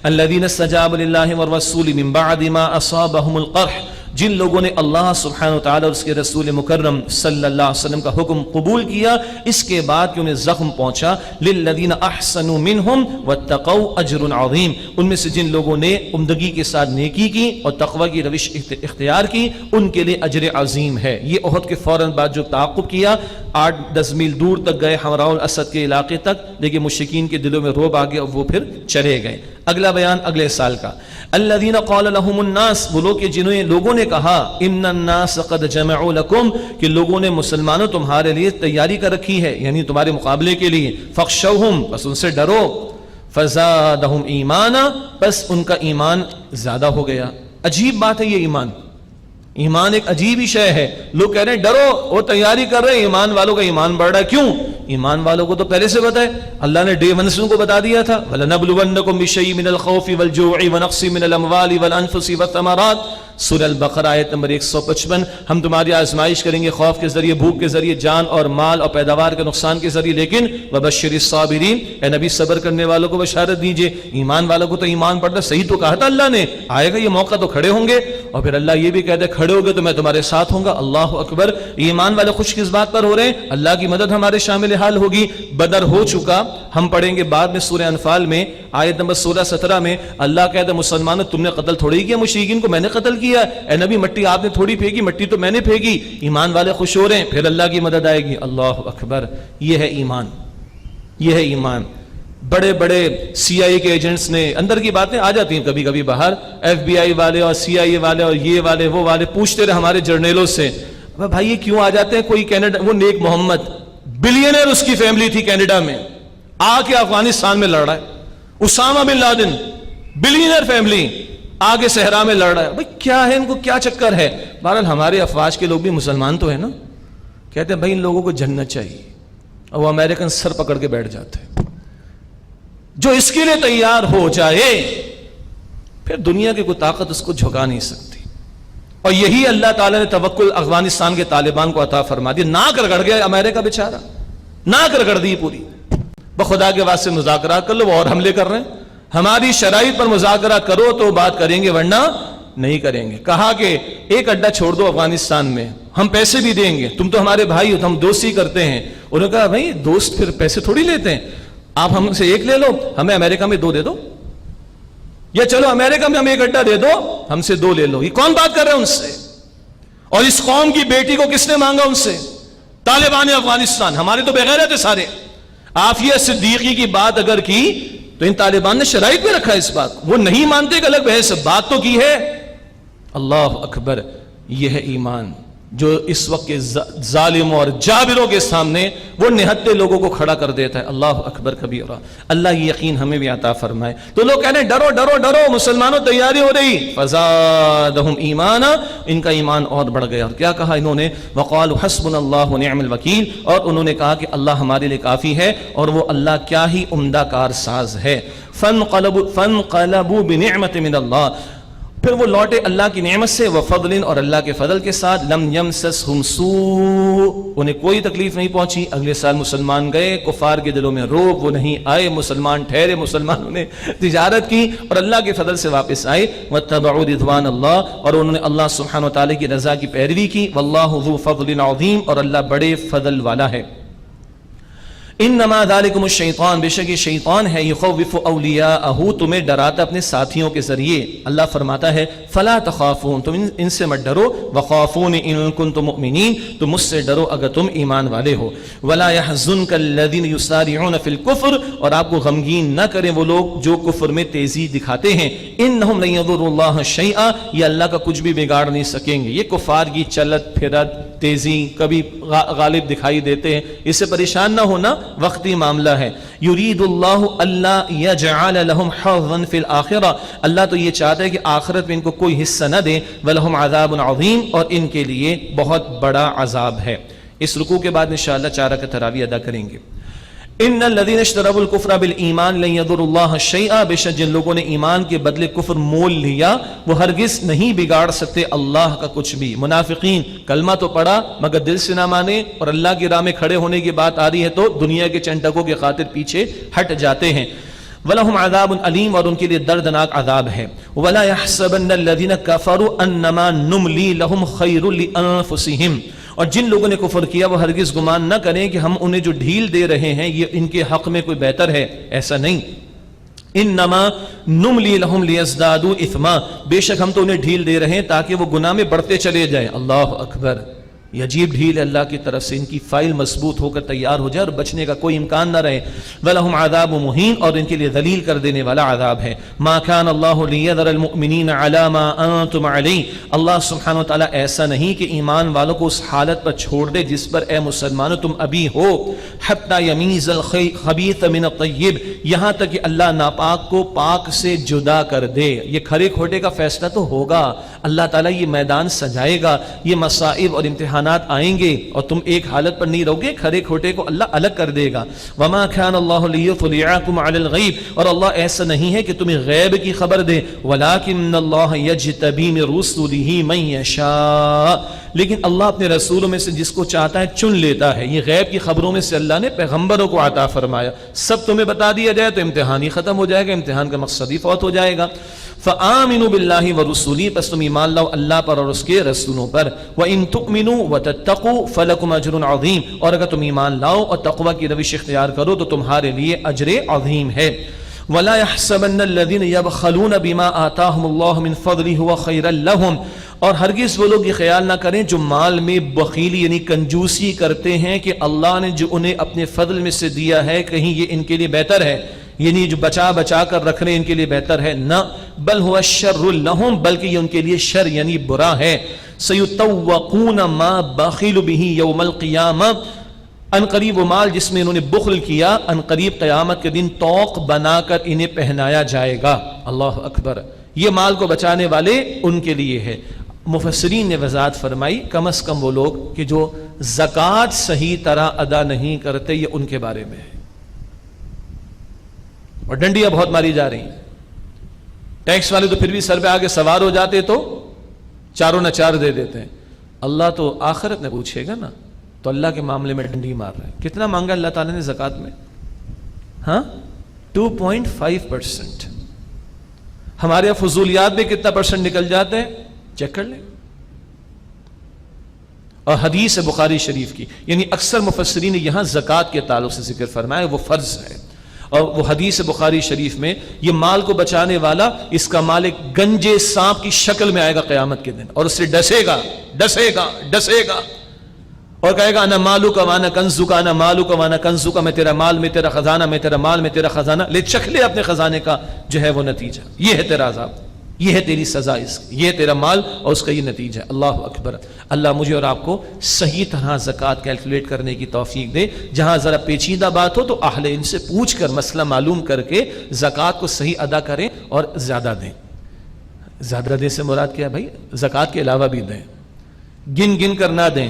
الذین استجابوا للہ والرسول من بعد ما اصابهم القرح، جن لوگوں نے اللہ سبحانہ وتعالی اور اس کے رسول مکرم صلی اللہ علیہ وسلم کا حکم قبول کیا اس کے بعد کہ انہیں زخم پہنچا. للذین احسنوا منہم واتقوا اجر عظیم، ان میں سے جن لوگوں نے عمدگی کے ساتھ نیکی کی اور تقوی کی روش اختیار کی ان کے لیے اجر عظیم ہے. یہ احد کے فوراً بعد جو تعاقب کیا 8-10 میل دور تک گئے، حمراء الاسد کے علاقے تک، لیکن مشرکین کے دلوں میں رعب آ گیا اور وہ پھر چلے گئے. اگلا بیان اگلے سال کا. الذین قال لهم الناس، وہ لوگ جنہیں لوگوں نے کہا ان الناس قد جمعوا لكم، کہ لوگوں نے مسلمانوں تمہارے لیے تیاری کر رکھی ہے، یعنی تمہارے مقابلے کے لیے. فخشوہم، بس ان سے ڈرو. فزادہم ایمانا، بس ان کا ایمان زیادہ ہو گیا. عجیب بات ہے یہ ایمان. ایمان ایک عجیب ہی شے ہے. لوگ کہہ رہے ہیں ڈرو, وہ تیاری کر رہے ہیں, ایمان والوں کا ایمان بڑھ رہا ہے. کیوں؟ ایمان والوں کو تو پہلے سے پتہ ہے, اللہ نے ڈے 1 سے ان کو بتا دیا تھا. وَلَنَبْلُوَنَّكُمْ بِشَيْءٍ مِّنَ الْخَوْفِ وَالْجُوعِ وَنَقْصٍ مِّنَ الْأَمْوَالِ وَالْأَنفُسِ وَالثَّمَرَاتِ. سورہ البقرہ آیت نمبر 155. ہم تمہاری آزمائش کریں گے خوف کے ذریعے, بھوک کے ذریعے, جان اور مال اور پیداوار کے نقصان کے ذریعے, لیکن وَبَشِّرِ الصَّابِرِينَ, اے نبی صبر کرنے والوں کو بشارت دیجئے. ایمان والوں کو تو ایمان پڑتا, صحیح تو کہا تھا اللہ نے, آئے گا یہ موقع تو کھڑے ہوں گے. اور پھر اللہ یہ بھی کہتے ہیں کھڑے ہوگے تو میں تمہارے ساتھ ہوں گا. اللہ اکبر. ایمان والے خوش کس بات پر ہو رہے ہیں؟ اللہ کی مدد ہمارے شامل حال ہوگی. بدر ہو چکا, ہم پڑھیں گے بعد میں سورہ انفال میں آیت نمبر 16-17 میں. اللہ کہتا ہے مسلمانوں تم نے قتل تھوڑی کیا مشرکین کو, میں نے قتل کیا. اے نبی مٹی آپ نے تھوڑی پھینکی, مٹی تو میں نے پھینکی. ایمان والے خوش ہو رہے ہیں, پھر اللہ کی مدد آئے گی. اللہ اکبر. یہ ہے ایمان, یہ ہے ایمان. بڑے بڑے سی آئی کے ایجنٹس نے, اندر کی باتیں آ جاتی ہیں کبھی کبھی باہر, ایف بی آئی والے اور سی آئی اے والے اور یہ والے وہ والے پوچھتے رہے ہمارے جرنیلوں سے, بھائی یہ کیوں آ جاتے ہیں؟ کوئی کینیڈا, وہ نیک محمد بلینئر اس کی فیملی تھی کینیڈا میں, آ کے افغانستان میں لڑ رہا ہے. Osama bin Laden billionaire family آگے صحرا میں لڑ رہا ہے. بھائی کیا ہے ان کو, کیا چکر ہے؟ بہرحال ہمارے افواج کے لوگ بھی مسلمان تو ہیں نا, کہتے ہیں بھائی ان لوگوں کو جنت چاہیے, اور وہ امریکن سر پکڑ کے بیٹھ جاتے ہیں. جو اس کے لیے تیار ہو جائے پھر دنیا کی کوئی طاقت اس کو جھکا نہیں سکتی. اور یہی اللہ تعالیٰ نے توکل افغانستان کے طالبان کو عطا فرما دی. ناک رگڑ گیا امریکہ بیچارہ, ناک رگڑ دی پوری. بخدا کے واسطے مذاکرات کر لو, وہ اور حملے کر رہے ہیں. ہماری شرائط پر مذاکرات کرو تو بات کریں گے, ورنہ نہیں کریں گے. کہا کہ ایک اڈا چھوڑ دو افغانستان میں, ہم پیسے بھی دیں گے, تم تو ہمارے بھائی ہو, ہم دوستی کرتے ہیں. انہوں نے کہا بھائی دوست پھر پیسے تھوڑی لیتے ہیں, آپ ہم سے ایک لے لو, ہمیں امریکہ میں 2 دے دو, یا چلو امریکہ میں ہم ایک اڈا دے دو, ہم سے 2 لے لو. یہ کون بات کر رہے ہیں ان سے؟ اور اس قوم کی بیٹی کو کس نے مانگا ان سے؟ طالبان افغانستان. ہمارے تو بغیرت ہے سارے. عافیہ صدیقی کی بات اگر کی تو ان طالبان نے شرائط میں رکھا اس بات, وہ نہیں مانتے کہ الگ بحث, بات تو کی ہے. اللہ اکبر. یہ ہے ایمان جو اس وقت کے ظالموں اور جابروں کے سامنے وہ نہتے لوگوں کو کھڑا کر دیتا ہے. اللہ اکبر کبیرہ. اللہ یہ یقین ہمیں بھی عطا فرمائے. تو لوگ کہنے ڈرو ڈرو ڈرو, مسلمانوں تیاری ہو رہی. فزادہم ایمانا, ان کا ایمان اور بڑھ گیا. اور کیا کہا انہوں نے؟ وقالوا حسبنا اللہ ونعم الوکیل, اور انہوں نے کہا کہ اللہ ہمارے لیے کافی ہے, اور وہ اللہ کیا ہی عمدہ کار ساز ہے. فانقلبوا بنعمت من اللہ, پھر وہ لوٹے اللہ کی نعمت سے, وفضل, اور اللہ کے فضل کے ساتھ. لم یمسسہم سوء, انہیں کوئی تکلیف نہیں پہنچی. اگلے سال مسلمان گئے, کفار کے دلوں میں روب, وہ نہیں آئے, مسلمان ٹھہرے, مسلمانوں نے تجارت کی اور اللہ کے فضل سے واپس آئے. واتبعوا رضوان اللہ, اور انہوں نے اللہ سبحانہ وتعالی کی رضا کی پیروی کی. واللہ ذو فضل عظیم, اور اللہ بڑے فضل والا ہے. انما ذالکم الشیطان, بے شک یہ شیطان ہے, یخوف اولیاءہ, تمہیں ڈراتا اپنے ساتھیوں کے ذریعے. اللہ فرماتا ہے فلا تخافون, تم ان سے مت ڈرو. وخافون ان کنتم مؤمنین, تم مجھ سے ڈرو اگر تم ایمان والے ہو. ولا يحزنک الذین یسارعون فی الکفر, اور آپ کو غمگین نہ کریں وہ لوگ جو کفر میں تیزی دکھاتے ہیں. انہم لن یضروا اللہ شیئا, یہ اللہ کا کچھ بھی بگاڑ نہیں سکیں گے. یہ کفار کی چلت پھرت, تیزی, کبھی غالب دکھائی دیتے ہیں, اس سے پریشان نہ ہونا, وقتی معاملہ ہے. یرید اللہ اللہ یجعل لهم حظا فی الآخرہ, اللہ تو یہ چاہتا ہے کہ آخرت میں ان کو کوئی حصہ نہ دے. ولہم عذاب عظیم, اور ان کے لیے بہت بڑا عذاب ہے. اس رکوع کے بعد انشاءاللہ 4 رکعت تراویح ادا کریں گے. ان الذين اشتروا الكفر بالایمان لن يضروا الله شيئا, بے شک جن لوگوں نے ایمان کے بدلے کفر مول لیا وہ ہرگز نہیں بگاڑ سکتے اللہ کا کچھ بھی. منافقین کلمہ تو پڑھا مگر دل سے نہ مانے, اور اللہ کی راہ میں کھڑے ہونے کی بات آ رہی ہے تو دنیا کے چنٹکوں کی خاطر پیچھے ہٹ جاتے ہیں. وَلَهُمْ عَذَابٌ علیم, اور ان کے لیے دردناک عذاب ہے. وَلَا يَحْسَبَنَّ الَّذِينَ كَفَرُوا أَنَّمَا نُمْلِي لَهُمْ خَيْرٌ لِأَنفُسِهِمْ, اور جن لوگوں نے کفر کیا وہ ہرگز گمان نہ کریں کہ ہم انہیں جو ڈھیل دے رہے ہیں یہ ان کے حق میں کوئی بہتر ہے, ایسا نہیں. انما نملی لہم لیزدادوا اثما, بے شک ہم تو انہیں ڈھیل دے رہے ہیں تاکہ وہ گناہ میں بڑھتے چلے جائیں. اللہ اکبر. یہ عجیب ڈھیل ہے اللہ کی طرف سے، ان کی فائل مضبوط ہو کر تیار ہو جائے اور بچنے کا کوئی امکان نہ رہے. وَلَهُمْ عَذَابٌ مُهِينٌ، اور ان کے لیے ذلیل کر دینے والا عذاب ہے. مَا كَانَ اللَّهُ لِيَذَرَ الْمُؤْمِنِينَ عَلَى مَا أَنْتُمْ عَلَيْهِ، اللہ سبحانہ وتعالیٰ ایسا نہیں کہ ایمان والوں کو اس حالت پر چھوڑ دے جس پر اے مسلمانوں تم ابھی ہو. حَتَّى يَمِيزَ الْخَبِيثَ مِنَ الطَّيِّبِ، یہاں تک کہ اللہ ناپاک کو پاک سے جدا کر دے. یہ کھرے کھوٹے کا فیصلہ تو ہوگا، اللہ تعالیٰ یہ میدان سجائے گا، یہ مصائب اور امتحانات آئیں گے اور تم ایک حالت پر نہیں رہو گے، کھرے کھوٹے کو اللہ الگ کر دے گا. وما كان الله ليطلعكم على الغيب، اور اللہ ایسا نہیں ہے کہ تمہیں غیب کی خبر دے. ولكن الله يجتبي من رسله من يشاء، لیکن اللہ اپنے رسولوں میں سے جس کو چاہتا ہے چن لیتا ہے. یہ غیب کی خبروں میں سے اللہ نے پیغمبروں کو عطا فرمایا. سب تمہیں بتا دیا جائے تو امتحان ہی ختم ہو جائے گا، امتحان کا مقصد ہی فوت ہو جائے گا. فآمنوا باللہ ورسولہ، پس تم ایمان لاؤ اللہ پر اور اس کے رسولوں پر. وإن تؤمنوا وتتقوا فلکم اجر عظیم، اور اگر تم ایمان لاؤ اور تقوی کی روش اختیار کرو تو تمہارے لیے اجر عظیم ہے. ولا يحسبن الذين يبخلون بما آتاهم الله من فضله هو خيرا لهم، اور ہرگز وہ لوگ یہ خیال نہ کریں جو مال میں بخیلی یعنی کنجوسی کرتے ہیں کہ اللہ نے جو انہیں اپنے فضل میں سے دیا ہے کہیں یہ ان کے لیے بہتر ہے، یعنی جو بچا بچا کر رکھ رہے ہیں ان کے لیے بہتر ہے. نہ، بل هو الشر لهم، بلکہ یہ ان کے لیے شر یعنی برا ہے. سيطوقون ما بخلوا به يوم القيامة، ان قریب وہ مال جس میں انہوں نے بخل کیا ان قریب قیامت کے دن توق بنا کر انہیں پہنایا جائے گا. اللہ اکبر، یہ مال کو بچانے والے ان کے لیے ہے. مفسرین نے وضاحت فرمائی کم از کم وہ لوگ کہ جو زکوٰۃ صحیح طرح ادا نہیں کرتے، یہ ان کے بارے میں ہے. اور ڈنڈیاں بہت ماری جا رہی ہیں. ٹیکس والے تو پھر بھی سر پہ آگے سوار ہو جاتے تو چاروں نہ چار دے دیتے ہیں. اللہ تو آخرت میں پوچھے گا نا، تو اللہ کے معاملے میں ڈنڈی مار رہے ہیں. کتنا مانگا اللہ تعالیٰ نے زکوٰۃ میں؟ ہاں 2.5%. ہمارے فضولیات میں کتنا پرسنٹ نکل جاتے ہیں چیک کر لیں. اور حدیث بخاری شریف کی، یعنی اکثر مفسرین نے یہاں زکوٰۃ کے تعلق سے ذکر فرمایا، وہ فرض ہے. اور وہ حدیث بخاری شریف میں یہ مال کو بچانے والا، اس کا مال ایک گنجے سانپ کی شکل میں آئے گا قیامت کے دن، اور اس سے ڈسے گا ڈسے گا ڈسے گا اور کہے گا انا مالک وانا کنزک، انا مالک وانا کنزک، میں تیرا مال میں تیرا خزانہ، میں تیرا مال میں تیرا خزانہ. لے چکھ لے اپنے خزانے کا جو ہے وہ نتیجہ. یہ ہے تیرا عذاب، یہ ہے تیری سزا، یہ ہے تیرا مال اور اس کا یہ نتیجہ. اللہ اکبر. اللہ مجھے اور آپ کو صحیح طرح زکوٰۃ کیلکولیٹ کرنے کی توفیق دے. جہاں ذرا پیچیدہ بات ہو تو اہل علم سے پوچھ کر مسئلہ معلوم کر کے زکوٰۃ کو صحیح ادا کریں اور زیادہ دیں. زیادہ دیں سے مراد کیا ہے بھائی؟ زکوٰۃ کے علاوہ بھی دیں، گن گن کر نہ دیں.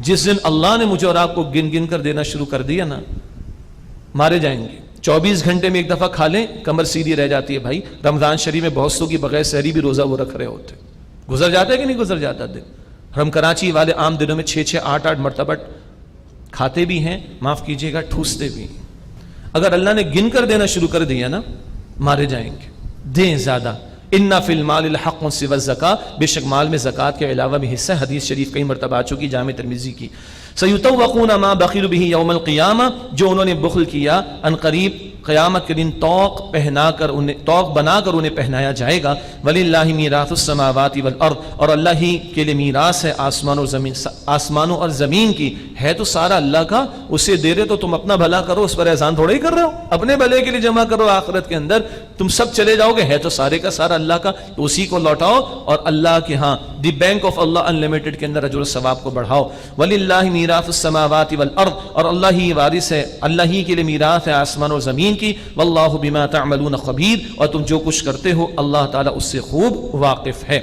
جس دن اللہ نے مجھے اور آپ کو گن گن کر دینا شروع کر دیا نا، مارے جائیں گے. 24 گھنٹے میں ایک دفعہ کھا لیں کمر سیدھی رہ جاتی ہے. بھائی رمضان شریف میں بہت سو کی بغیر سحری بھی روزہ وہ رکھ رہے ہوتے. گزر جاتا ہے کہ نہیں گزر جاتا دن؟ ہم کراچی والے عام دنوں میں 6 8 مرتبہ کھاتے بھی ہیں، معاف کیجیے گا ٹھوستے بھی ہیں. اگر اللہ نے گن کر دینا شروع کر دیا نا، مارے جائیں گے. دیں زیادہ. ان فی المال الحق سوى الزکاۃ، بے شک مال میں زکوٰۃ کے علاوہ بھی حصہ. حدیث شریف کئی مرتبہ آ چکی جامع ترمذی کی. سیطوقون ما بخلوا به یوم القیامہ، جو انہوں نے بخل کیا ان قریب قیامت کے دن توق بنا کر انہیں پہنایا جائے گا. وللہ میراث السماوات والارض، اور اللہ ہی کے لیے میراث ہے آسمانوں اور زمین کی. ہے تو سارا اللہ کا، اسے دے رہے تو تم اپنا بھلا کرو، اس پر احسان تھوڑا ہی کر رہے ہو. اپنے بھلے کے لیے جمع کرو، آخرت کے اندر تم سب چلے جاؤ گے. ہے تو سارے کا سارا اللہ کا، تو اسی کو لوٹاؤ اور اللہ کے ہاں the bank of Allah unlimited کے اندر اجر و ثواب کو بڑھاؤ. وللہ میراث السماوات والارض، اور اللہ ہی وارث ہے، اللہ ہی کے لیے میراث ہے آسمان اور زمین کی. واللہ بما تعملون خبیر، اور تم جو کچھ کرتے ہو اللہ تعالیٰ اس سے خوب واقف ہے.